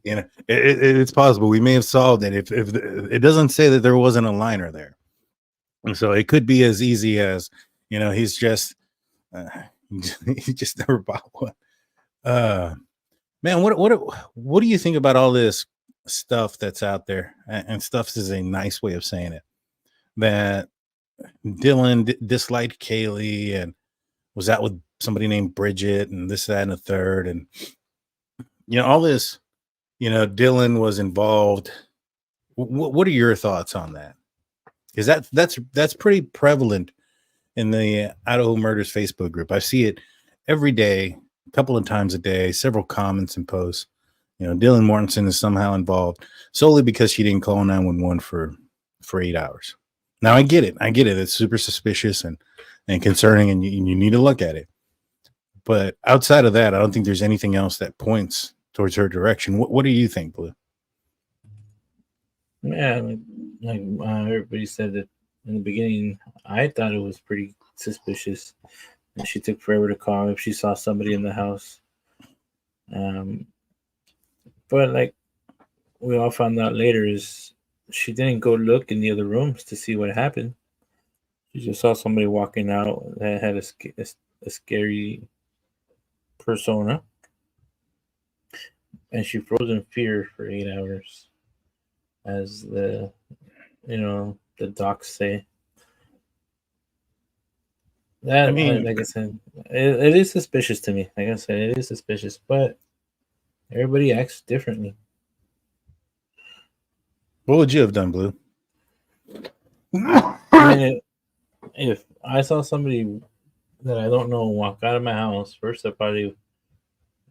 You know, it's possible we may have solved it if it doesn't say that there wasn't a liner there, and so it could be as easy as, you know, he's just he just never bought one. Man, what do you think about all this stuff that's out there? And stuff is a nice way of saying it. That Dylan disliked Kaylee and was out with somebody named Bridget and this, that, and a third. And, you know, all this, you know, Dylan was involved. What are your thoughts on that? Because that's pretty prevalent in the Idaho Murders Facebook group. I see it every day, a couple of times a day, several comments and posts. You know, Dylan Mortenson is somehow involved solely because she didn't call 911 for 8 hours. Now I get it. It's super suspicious and concerning, and you need to look at it. But outside of that, I don't think there's anything else that points towards her direction. What do you think, Blue? Yeah, like everybody said that in the beginning, I thought it was pretty suspicious. And she took forever to call if she saw somebody in the house. But like we all found out later, is she didn't go look in the other rooms to see what happened. She just saw somebody walking out that had a scary persona. And she froze in fear for 8 hours, as the docs say. That, I mean, like I said, it is suspicious to me. Like I said, it is suspicious, but everybody acts differently. What would you have done, Blue? I mean, if I saw somebody that I don't know walk out of my house, first I probably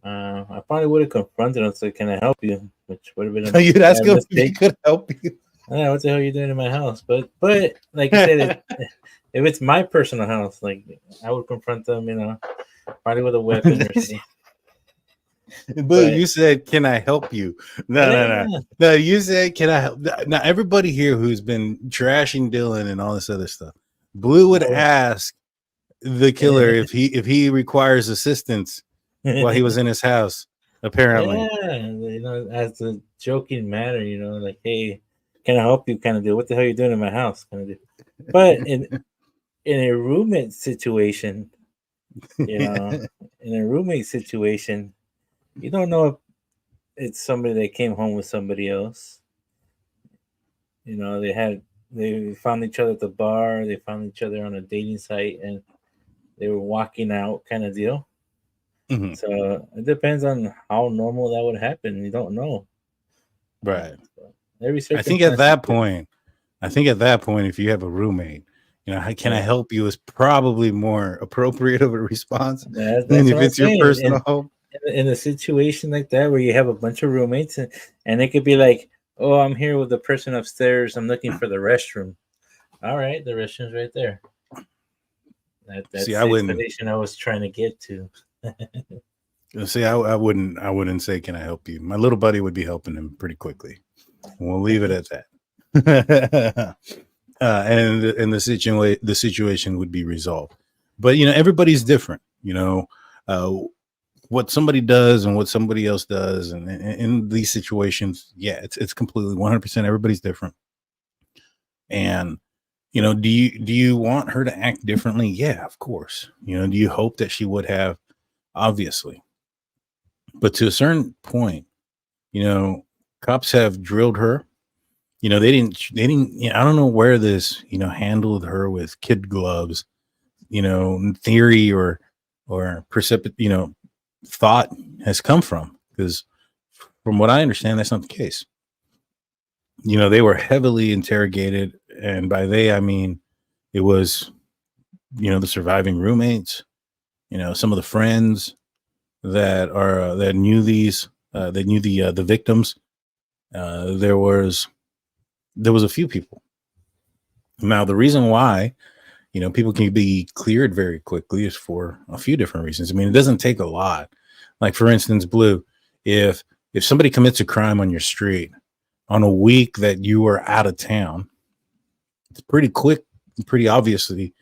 would have confronted them and said, "Can I help you?" Which would have been you'd ask him if he could help you. Yeah, what the hell are you doing in my house? But like you said, if it's my personal house, like I would confront them, you know, probably with a weapon or something. But you said, "Can I help you?" No. You said, "Can I help?" Now, everybody here who's been trashing Dylan and all this other stuff, Blue would ask the killer if he requires assistance while he was in his house. Apparently, yeah, you know, as a joking matter, you know, like, "Hey, can I help you?" Kind of deal. What the hell are you doing in my house? Kind of deal. But in a roommate situation, you know, you don't know if it's somebody that came home with somebody else. You know, they found each other at the bar, they found each other on a dating site, and they were walking out, kind of deal. Mm-hmm. So it depends on how normal that would happen. You don't know, right? I think at that point, if you have a roommate, you know, "Can I help you?" is probably more appropriate of a response than if it's your personal home. In a situation like that where you have a bunch of roommates and it could be like, "Oh, I'm here with the person upstairs. I'm looking for the restroom." All right, the restroom's right there. That's the explanation I was trying to get to. See, I wouldn't say, "Can I help you?" My little buddy would be helping him pretty quickly. We'll leave it at that. And the situation would be resolved. But, you know, everybody's different. You know, what somebody does and what somebody else does, and in these situations, yeah, it's completely 100%. Everybody's different. And, you know, do you want her to act differently? Yeah, of course. You know, do you hope that she would have? Obviously. But to a certain point, you know, cops have drilled her. You know, they didn't, you know, I don't know where this, you know, handled her with kid gloves, you know, theory or you know, thought has come from, because from what I understand, that's not the case. You know, they were heavily interrogated, and by they, I mean, it was, you know, the surviving roommates, you know, some of the friends that knew the victims. There was a few people. Now, the reason why People can be cleared very quickly is for a few different reasons. I mean, it doesn't take a lot. Like, for instance, Blue, if somebody commits a crime on your street on a week that you are out of town, it's pretty quick, pretty obviously,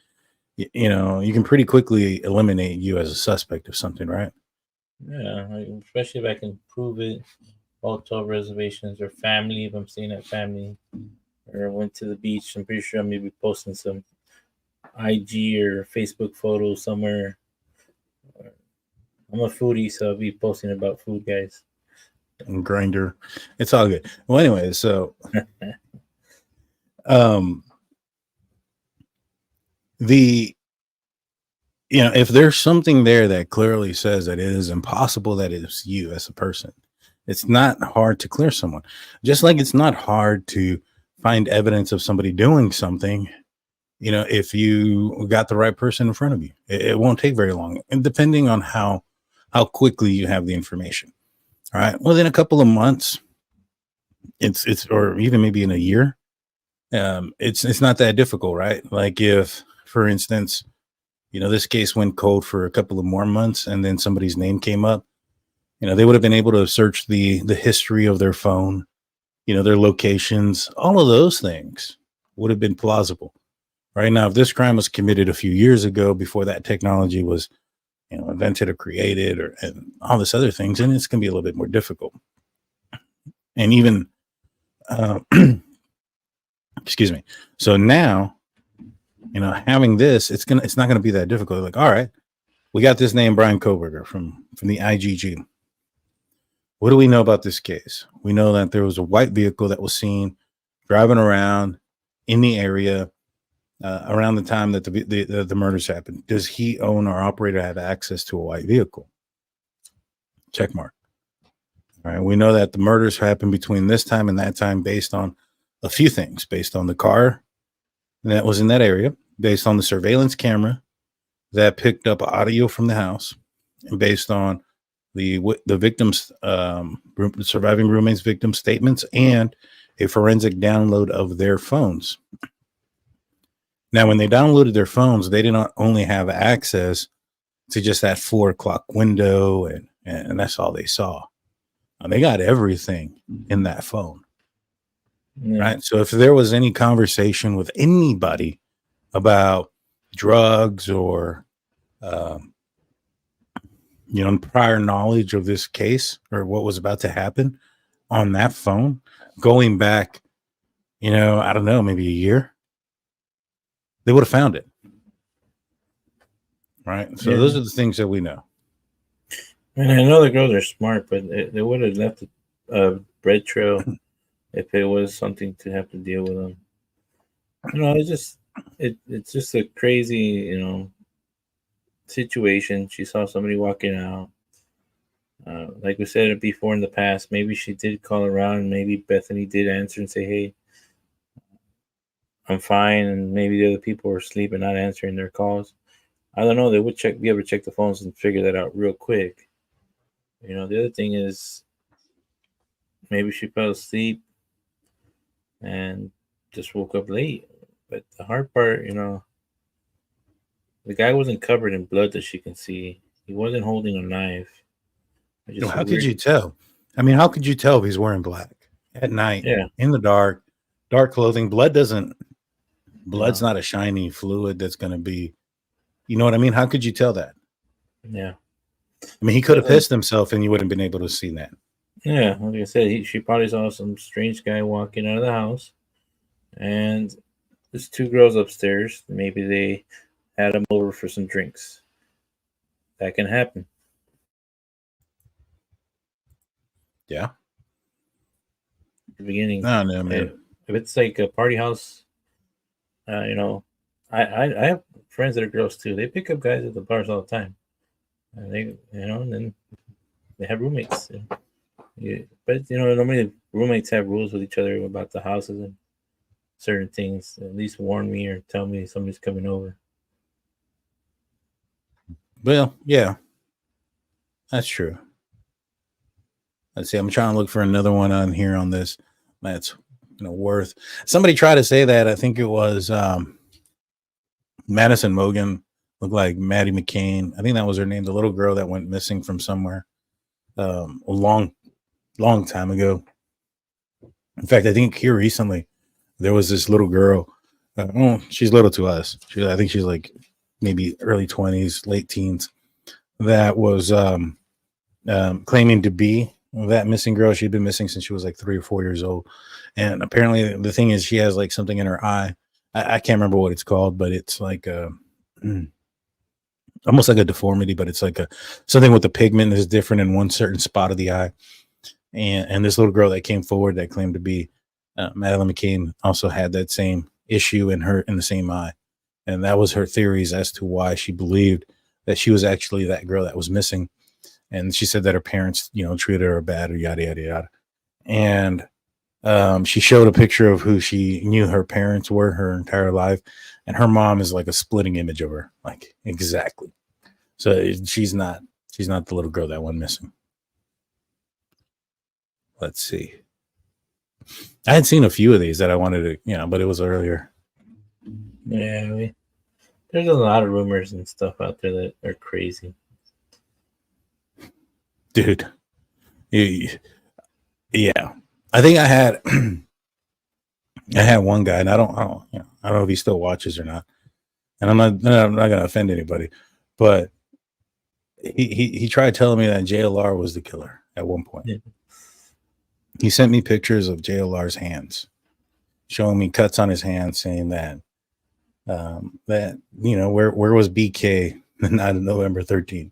you can pretty quickly eliminate you as a suspect of something, right? Yeah, especially if I can prove it. Hotel reservations or family, if I'm staying at family, or went to the beach. I'm pretty sure I'm maybe posting some IG or Facebook photos somewhere. I'm a foodie, so I'll be posting about food, guys. And Grinder, it's all good. Well, anyway, so if there's something there that clearly says that it is impossible that it's you as a person, it's not hard to clear someone. Just like it's not hard to find evidence of somebody doing something, if you got the right person in front of you. It won't take very long, and depending on how quickly you have the information. All right, within a couple of months, it's or even maybe in a year, it's not that difficult, right? Like, if, for instance, this case went cold for a couple of more months and then somebody's name came up, they would have been able to search the history of their phone, their locations. All of those things would have been plausible. Right now, if this crime was committed a few years ago, before that technology was, invented or created, and all this other things, and it's going to be a little bit more difficult. And even, excuse me. So now, having this, it's not going to be that difficult. Like, all right, we got this name, Bryan Kohberger from the IGG. What do we know about this case? We know that there was a white vehicle that was seen driving around in the area around the time that the murders happened. Does he own or operate or have access to a white vehicle? Check mark. All right. We know that the murders happened between this time and that time based on a few things, based on the car that was in that area, based on the surveillance camera that picked up audio from the house, and based on the victim's surviving roommate's victim statements and a forensic download of their phones. Now, when they downloaded their phones, they did not only have access to just that 4 o'clock window, and that's all they saw. They got everything in that phone. Yeah. Right. So if there was any conversation with anybody about drugs or, prior knowledge of this case or what was about to happen on that phone, going back, I don't know, maybe a year, they would have found it. Right. So those are the things that we know. And I know the girls are smart, but they would have left a bread trail if it was something to have to deal with them. It's just a crazy, situation. She saw somebody walking out. Like we said it before in the past, maybe she did call around. Maybe Bethany did answer and say, "Hey, I'm fine," and maybe the other people were asleep and not answering their calls. I don't know. They would be able to check the phones and figure that out real quick. The other thing is maybe she fell asleep and just woke up late. But the hard part, the guy wasn't covered in blood that she can see. He wasn't holding a knife. How could you tell? I mean, how could you tell if he's wearing black at night? Yeah. In the dark clothing? Blood's not a shiny fluid that's going to be, you know what I mean? How could you tell that? Yeah. I mean, he could have pissed himself and you wouldn't have been able to see that. Yeah. Like I said, she probably saw some strange guy walking out of the house, and there's 2 girls upstairs. Maybe they had him over for some drinks. That can happen. Yeah. At the beginning. I don't know, man. If it's like a party house, I have friends that are girls too. They pick up guys at the bars all the time. And they, and then they have roommates. Yeah. But, normally roommates have rules with each other about the houses and certain things. At least warn me or tell me somebody's coming over. Well, yeah, that's true. Let's see. I'm trying to look for another one on here on this. That's worth. Somebody tried to say that. I think it was Madison Mogen looked like Maddie McCain. I think that was her name. The little girl that went missing from somewhere a long time ago. In fact, I think here recently there was this little girl. She's little to us. I think she's like maybe early 20s, late teens. That was claiming to be that missing girl. She'd been missing since she was like 3 or 4 years old. And apparently the thing is she has like something in her eye. I can't remember what it's called, but it's like almost like a deformity, but it's like something with the pigment is different in one certain spot of the eye. And this little girl that came forward that claimed to be Madeleine McCain also had that same issue in the same eye. And that was her theories as to why she believed that she was actually that girl that was missing. And she said that her parents, treated her bad or yada, yada, yada. And she showed a picture of who she knew her parents were her entire life. And her mom is like a splitting image of her, like exactly. So she's not the little girl that went missing. Let's see. I had seen a few of these that I wanted to, but it was earlier. Yeah, there's a lot of rumors and stuff out there that are crazy. Dude. Yeah. I think I had one guy, and I don't know if he still watches or not. And I'm not gonna offend anybody, but he tried telling me that JLR was the killer at one point. Yeah. He sent me pictures of JLR's hands, showing me cuts on his hands, saying that where was BK the night of November 13th?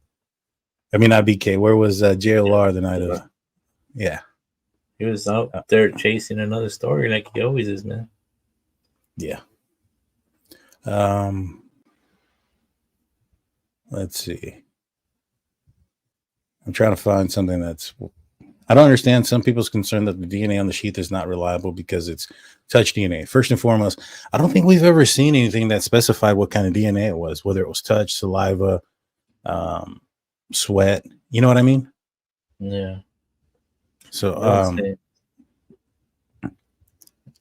I mean, not BK. Where was JLR the night of? Yeah, he was out there chasing another story like he always is, man. Yeah. Let's see. I'm trying to find something that's. I don't understand some people's concern that the DNA on the sheath is not reliable because it's touch DNA. First and foremost, I don't think we've ever seen anything that specified what kind of DNA it was, whether it was touch, saliva, sweat. You know what I mean? Yeah. So,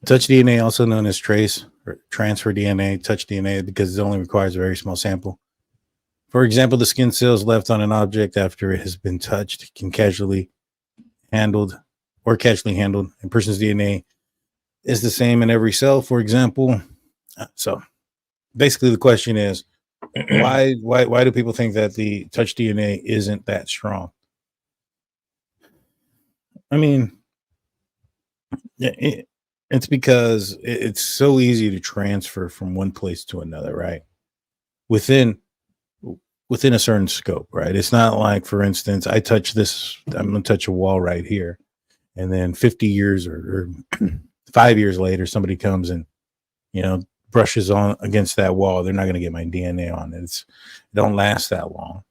touch DNA, also known as trace or transfer DNA, touch DNA, because it only requires a very small sample. For example, the skin cells left on an object after it has been touched can casually handled, and a person's DNA is the same in every cell, for example. So basically the question is, why do people think that the touch DNA isn't that strong? I mean, it's because it's so easy to transfer from one place to another, right? Within a certain scope, right? It's not like, for instance, I touch this, I'm going to touch a wall right here. And then 50 years or 5 years later, somebody comes and, brushes on against that wall. They're not going to get my DNA on it. It don't last that long.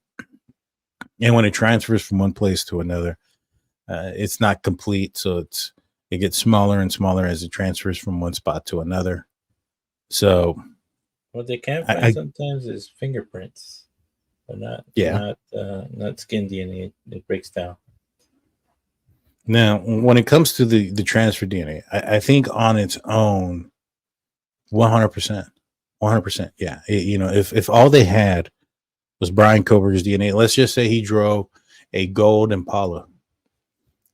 And when it transfers from one place to another, it's not complete. So it gets smaller and smaller as it transfers from one spot to another. So what they can find sometimes is fingerprints. But not skin DNA. It breaks down. Now, when it comes to the transfer DNA, I think on its own, 100%, yeah. If all they had was Bryan Kohberger's DNA, let's just say he drove a gold Impala,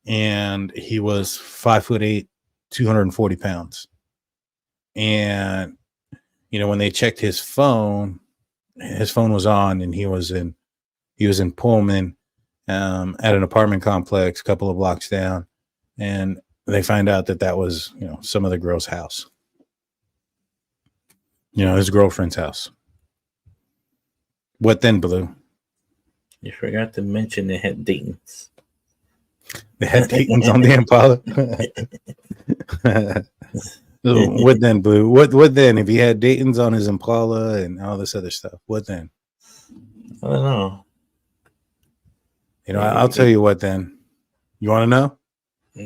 and he was 5'8", 240 pounds, and when they checked his phone was on, and he was in Pullman at an apartment complex a couple of blocks down, and they find out that was some other girl's house, his girlfriend's house. What then, Blue? You forgot to mention they had Dayton's. They had Dayton's on the Impala. What then, Blue? What then? If he had Dayton's on his Impala and all this other stuff, what then? I don't know. I'll tell you what then. You want to know?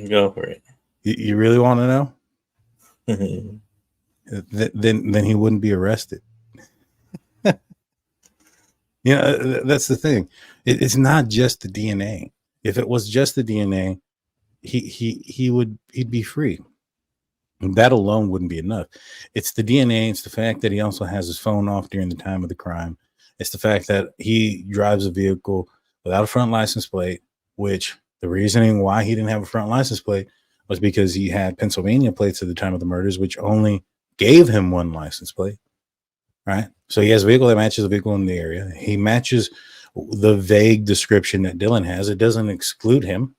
Go for it. You really want to know? Then he wouldn't be arrested. That's the thing. It's not just the DNA. If it was just the DNA, he'd be free. That alone wouldn't be enough. It's the DNA. It's the fact that he also has his phone off during the time of the crime. It's the fact that he drives a vehicle without a front license plate, which the reasoning why he didn't have a front license plate was because he had Pennsylvania plates at the time of the murders, which only gave him one license plate, right? So he has a vehicle that matches a vehicle in the area. He matches the vague description that Dylan has. It doesn't exclude him.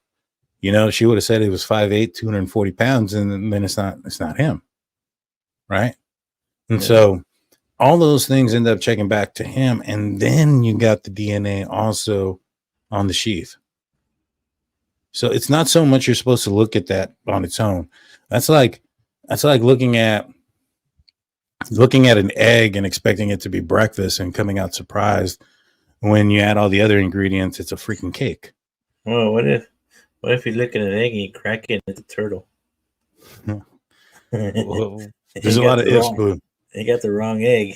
You know, she would have said he was 5'8", 240 pounds, and then it's not him, right? And so all those things end up checking back to him, and then you got the DNA also on the sheath. So it's not so much you're supposed to look at that on its own. That's like looking at an egg and expecting it to be breakfast and coming out surprised when you add all the other ingredients. It's a freaking cake. Well, what if you look at an egg and you crack it and it's a turtle? Well, there's a lot of ifs, Blue. They got the wrong egg.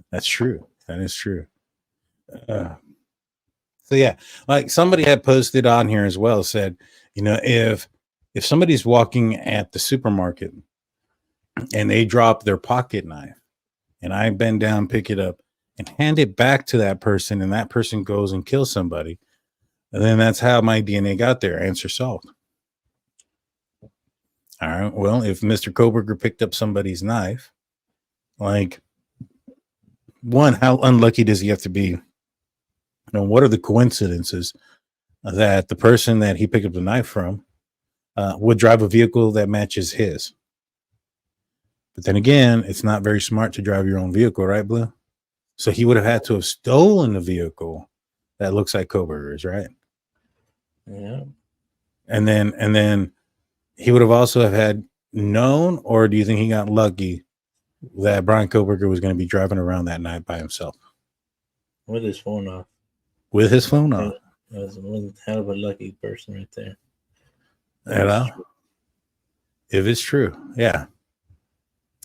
That's true. That is true. So yeah, like somebody had posted on here as well, said, you know, if somebody's walking at the supermarket and they drop their pocket knife and I bend down, pick it up and hand it back to that person, and that person goes and kills somebody, and then that's how my DNA got there. Answer solved. All right. Well, if Mr. Kohberger picked up somebody's knife, like, one, how unlucky does he have to be? You know, what are the coincidences that the person that he picked up the knife from would drive a vehicle that matches his? But then again, it's not very smart to drive your own vehicle, right, Blue? So he would have had to have stolen a vehicle that looks like Kohberger's, right? Yeah. And then he would have also have had known, or do you think he got lucky that Bryan Kohberger was going to be driving around that night by himself? With his phone off. With his phone off. That was one hell of a lucky person right there. You know? If it's true. Yeah.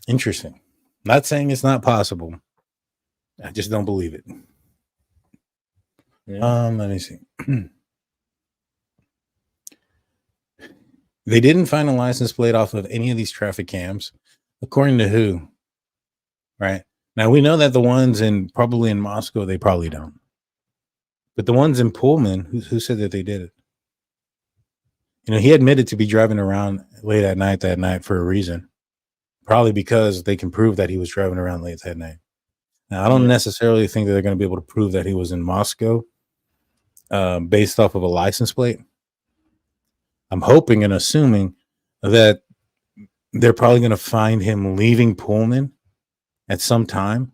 Interesting. Not saying it's not possible. I just don't believe it. Yeah. Let me see. They didn't find a license plate off of any of these traffic cams, according to who? Right now, we know that the ones probably in Moscow, they probably don't. But the ones in Pullman, who said that they did it? You know, he admitted to be driving around late at night that night for a reason, probably because they can prove that he was driving around late that night. Now, I don't necessarily think that they're going to be able to prove that he was in Moscow based off of a license plate. I'm hoping and assuming that they're probably going to find him leaving Pullman at some time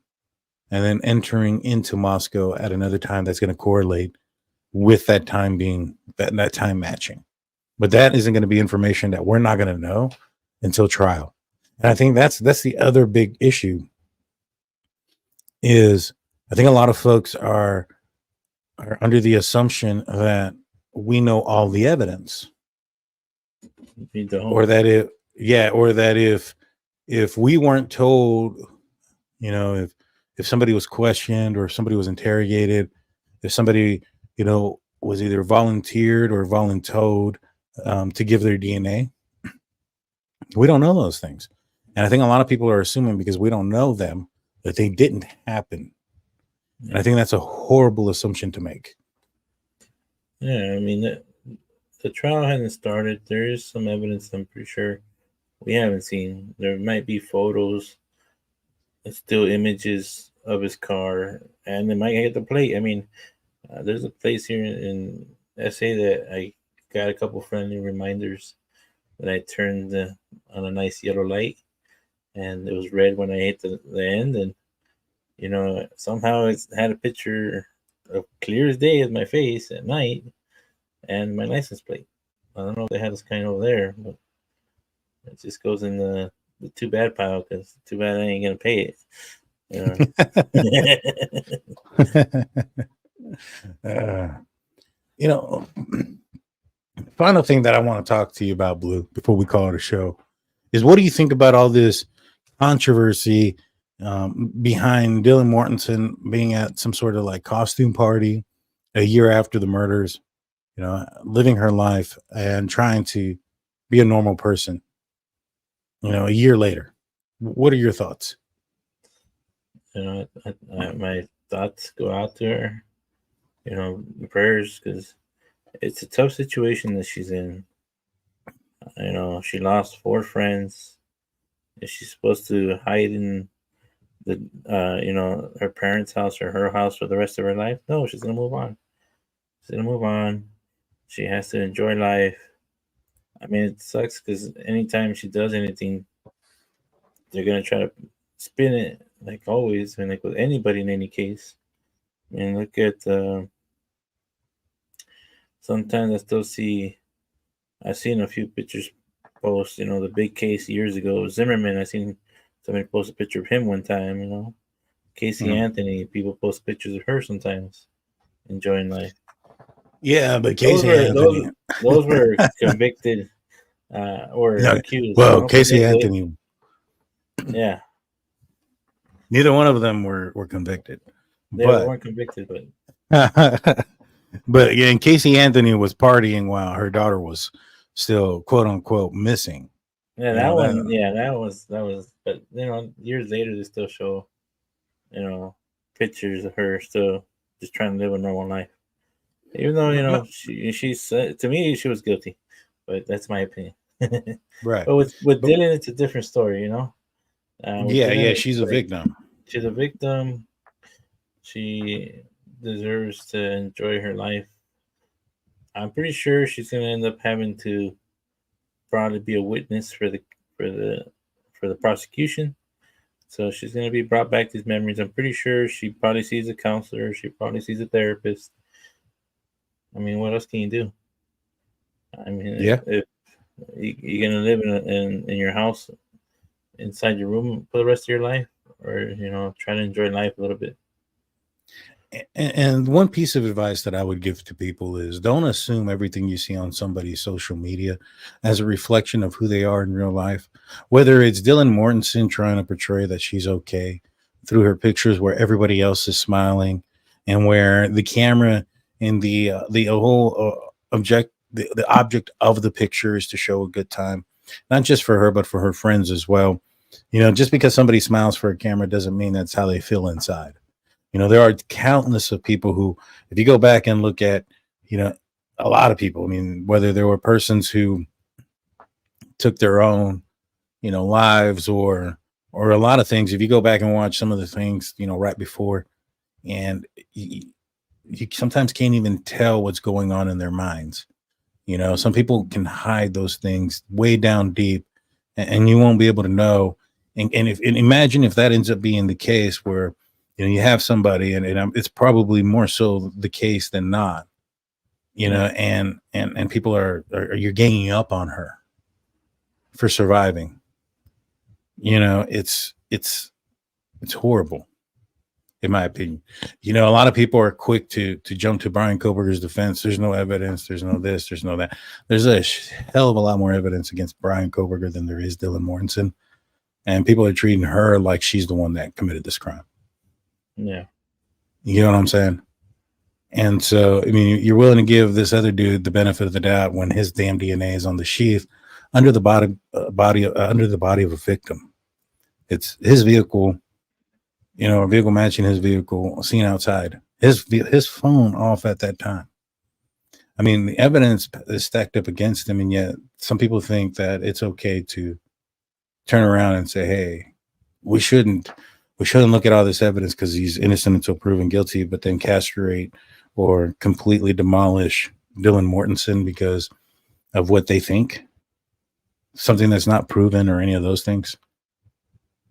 and then entering into Moscow at another time that's going to correlate with that time being that time matching. But that isn't going to be information that we're not going to know until trial. And I think that's the other big issue is I think a lot of folks are under the assumption that we know all the evidence. Or that if we weren't told, you know, if somebody was questioned or if somebody was interrogated, if somebody, you know, was either volunteered or voluntold to give their DNA, we don't know those things. And I think a lot of people are assuming because we don't know them that they didn't happen. And I think that's a horrible assumption to make. Yeah, I mean, the trial hasn't started. There is some evidence I'm pretty sure we haven't seen. There might be photos, still images of his car, and they might get the plate. I mean, there's a place here in SA that I got a couple friendly reminders that I turned on a nice yellow light, and it was red when I hit the end, and you know, somehow it's had a picture of clear as day as my face at night and my license plate. I don't know if they had this kind over there, but it just goes in the too bad pile because too bad I ain't gonna pay it. You know, final thing that I want to talk to you about, Blue, before we call it a show, is what do you think about all this controversy behind Dylan Mortenson being at some sort of like costume party a year after the murders, you know, living her life and trying to be a normal person a year later. What are your thoughts? My thoughts go out to her. Prayers, because it's a tough situation that she's in. She lost 4 friends. Is she supposed to hide in the her parents' house or her house for the rest of her life? No, she's gonna move on. She's gonna move on. She has to enjoy life. I mean, it sucks because anytime she does anything, they're gonna try to spin it like always, and like with anybody in any case. I mean, look at sometimes I still see. I've seen a few pictures post. The big case years ago, Zimmerman. I seen somebody post a picture of him one time. Casey Anthony. People post pictures of her sometimes, enjoying life. Yeah, but Casey Anthony. Those were convicted or accused. Well, Casey Anthony. Yeah. Neither one of them were convicted. They weren't convicted, but but again, Casey Anthony was partying while her daughter was still quote unquote missing. Yeah, that one. Yeah, that was. But years later, they still show, pictures of her still just trying to live a normal life. Even though she's to me she was guilty, but that's my opinion. Right. But with Dylan, it's a different story. Yeah, she's a victim. She's a victim. She deserves to enjoy her life. I'm pretty sure she's gonna end up having to probably be a witness for the prosecution. So she's gonna be brought back these memories. I'm pretty sure she probably sees a counselor. She probably sees a therapist. I mean, what else can you do? I mean, yeah, if you're gonna live in your house, inside your room for the rest of your life, or try to enjoy life a little bit. And one piece of advice that I would give to people is don't assume everything you see on somebody's social media as a reflection of who they are in real life. Whether it's Dylan Mortenson trying to portray that she's okay through her pictures where everybody else is smiling and where the camera and the whole the object of the picture is to show a good time, not just for her, but for her friends as well. Just because somebody smiles for a camera doesn't mean that's how they feel inside. There are countless of people who, if you go back and look at, a lot of people, I mean, whether there were persons who took their own, lives or a lot of things, if you go back and watch some of the things, right before, and you sometimes can't even tell what's going on in their minds. Some people can hide those things way down deep and you won't be able to know. And imagine if that ends up being the case where, you have somebody and it's probably more so the case than not, and people are you're ganging up on her for surviving. It's horrible. In my opinion, a lot of people are quick to jump to Bryan Kohberger's defense. There's no evidence. There's no this. There's no that. There's a hell of a lot more evidence against Bryan Kohberger than there is Dylan Mortenson, and people are treating her like she's the one that committed this crime. Yeah, you know what I'm saying. And so, I mean, you're willing to give this other dude the benefit of the doubt when his damn DNA is on the sheath under the body of a victim. It's his vehicle. A vehicle matching his vehicle seen outside, his phone off at that time. I mean, the evidence is stacked up against him, and yet some people think that it's okay to turn around and say, hey, we shouldn't look at all this evidence because he's innocent until proven guilty, but then castrate or completely demolish Dylan Mortenson because of what they think, something that's not proven or any of those things.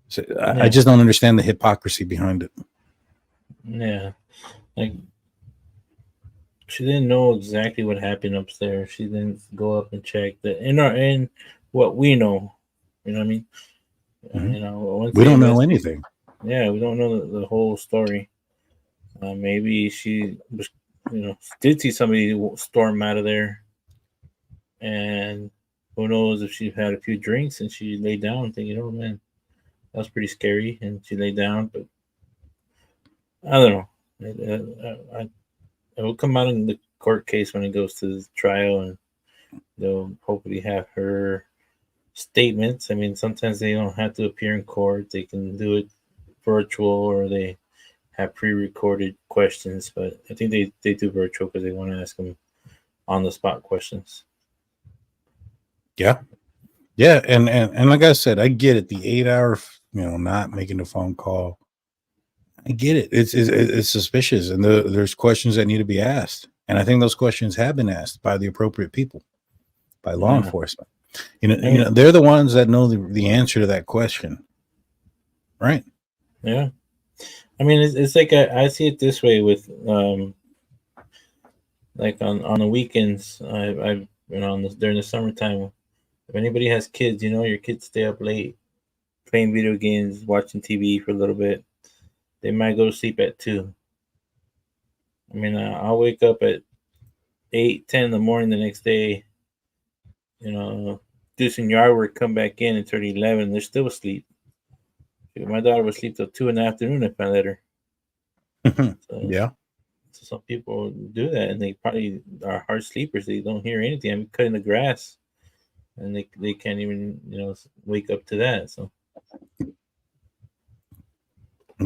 So I just don't understand the hypocrisy behind it. Yeah. Like, she didn't know exactly what happened upstairs. She didn't go up and check that in what we know. You know what I mean? Mm-hmm. We don't know anything. Yeah, we don't know the whole story. Maybe she was, did see somebody storm out of there, and who knows if she had a few drinks and she laid down thinking, "Oh man, that was pretty scary," and she laid down. But I don't know. It will come out in the court case when it goes to the trial, and they'll hopefully have her statements. I mean, sometimes they don't have to appear in court. They can do it virtual, or they have pre-recorded questions. But I think they do virtual because they want to ask them on the spot questions. Yeah. Yeah. And like I said, I get it. The 8 hour, not making the phone call. I get it. It's suspicious. And there's questions that need to be asked. And I think those questions have been asked by the appropriate people, by law enforcement. They're the ones that know the answer to that question. Right. Yeah. I mean, it's like I see it this way with, like on the weekends, I during the summertime, if anybody has kids, your kids stay up late playing video games, watching TV for a little bit. They might go to sleep at 2. I mean, I'll wake up at 8, 10 in the morning the next day, do some yard work, come back in until 11. They're still asleep. My daughter would sleep till 2 in the afternoon if I let her. Yeah. So some people do that, and they probably are hard sleepers. They don't hear anything. I'm cutting the grass, and they can't even wake up to that. So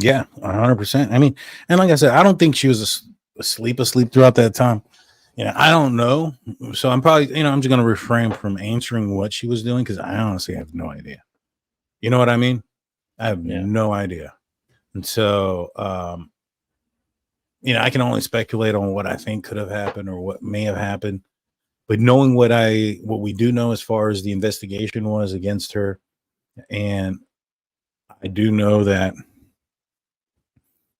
yeah, 100%. I mean, and like I said, I don't think she was asleep throughout that time. I don't know. So I'm probably, I'm just going to refrain from answering what she was doing because I honestly have no idea. You know what I mean? I have no idea. And so, I can only speculate on what I think could have happened or what may have happened. But knowing what we do know as far as the investigation was against her, and I do know that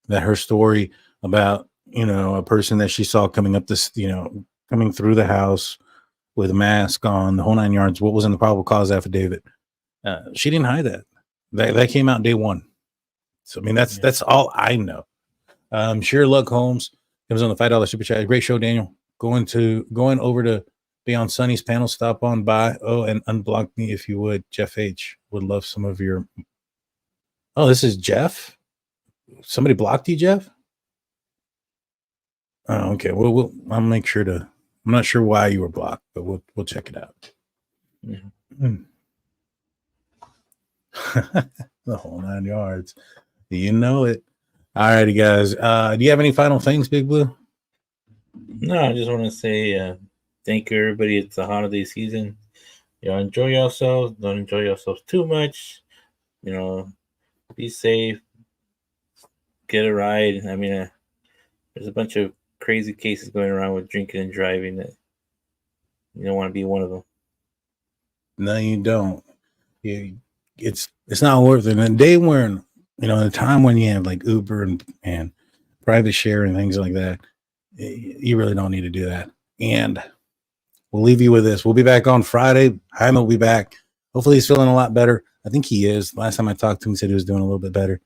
her story about, a person that she saw coming up this, coming through the house with a mask on, the whole 9 yards, what was in the probable cause affidavit. She didn't hide that. That came out day one. So, I mean, that's all I know. Sherlock Holmes comes on the $5 super chat. Great show, Daniel. Going over to be on Sonny's panel. Stop on by. Oh, and unblock me if you would. Jeff H. Would love some of your. Oh, this is Jeff. Somebody blocked you, Jeff? Oh, okay. Well, I'll make sure to. I'm not sure why you were blocked, but we'll check it out. Mm. The whole 9 yards. You know it. All righty, guys. Do you have any final things, Big Blue? No, I just want to say thank you, everybody. It's the holiday season. Enjoy yourselves. Don't enjoy yourselves too much. Be safe. Get a ride. I mean, there's a bunch of crazy cases going around with drinking and driving that you don't want to be one of them. No, you don't. It's not worth it. And day when, the time when you have like Uber and private share and things like that, you really don't need to do that. And we'll leave you with this. We'll be back on Friday. Jaime will be back. Hopefully he's feeling a lot better. I think he is. Last time I talked to him, he said he was doing a little bit better.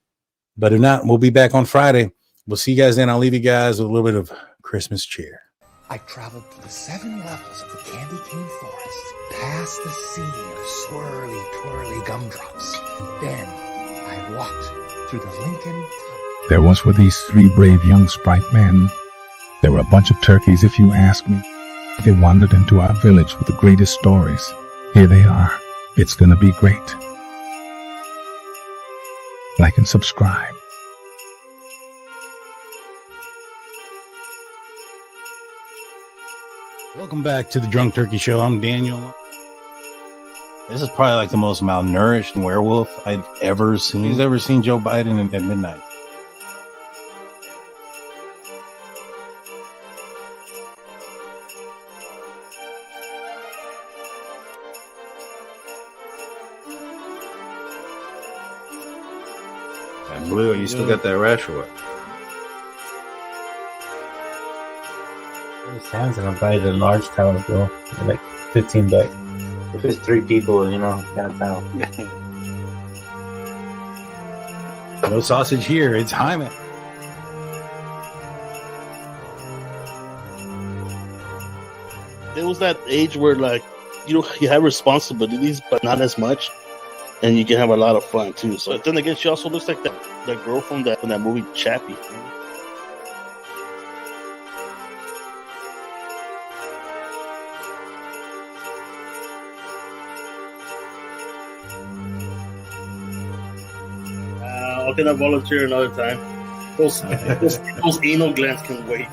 But if not, we'll be back on Friday. We'll see you guys then. I'll leave you guys with a little bit of Christmas cheer. I traveled through the 7 levels of the candy cane forest, past the sea of swirly, twirly gumdrops. Then I walked through the Lincoln. There once were these 3 brave young sprite men. They were a bunch of turkeys, if you ask me. They wandered into our village with the greatest stories. Here they are. It's gonna be great. Like and subscribe. Welcome back to the Drunk Turkey Show. I'm Daniel. This is probably like the most malnourished werewolf I've ever seen. Who's ever seen Joe Biden at midnight? And Blue, you still got that rash or what? It sounds like I'm buying a large town, bro. Like $15. If it's 3 people, downtown. No sausage here. It's Jaime. There was that age where, like, you have responsibilities, but not as much, and you can have a lot of fun too. So then again, she also looks like that girl from that movie Chapin. I'll volunteer another time. Those anal glands can wait.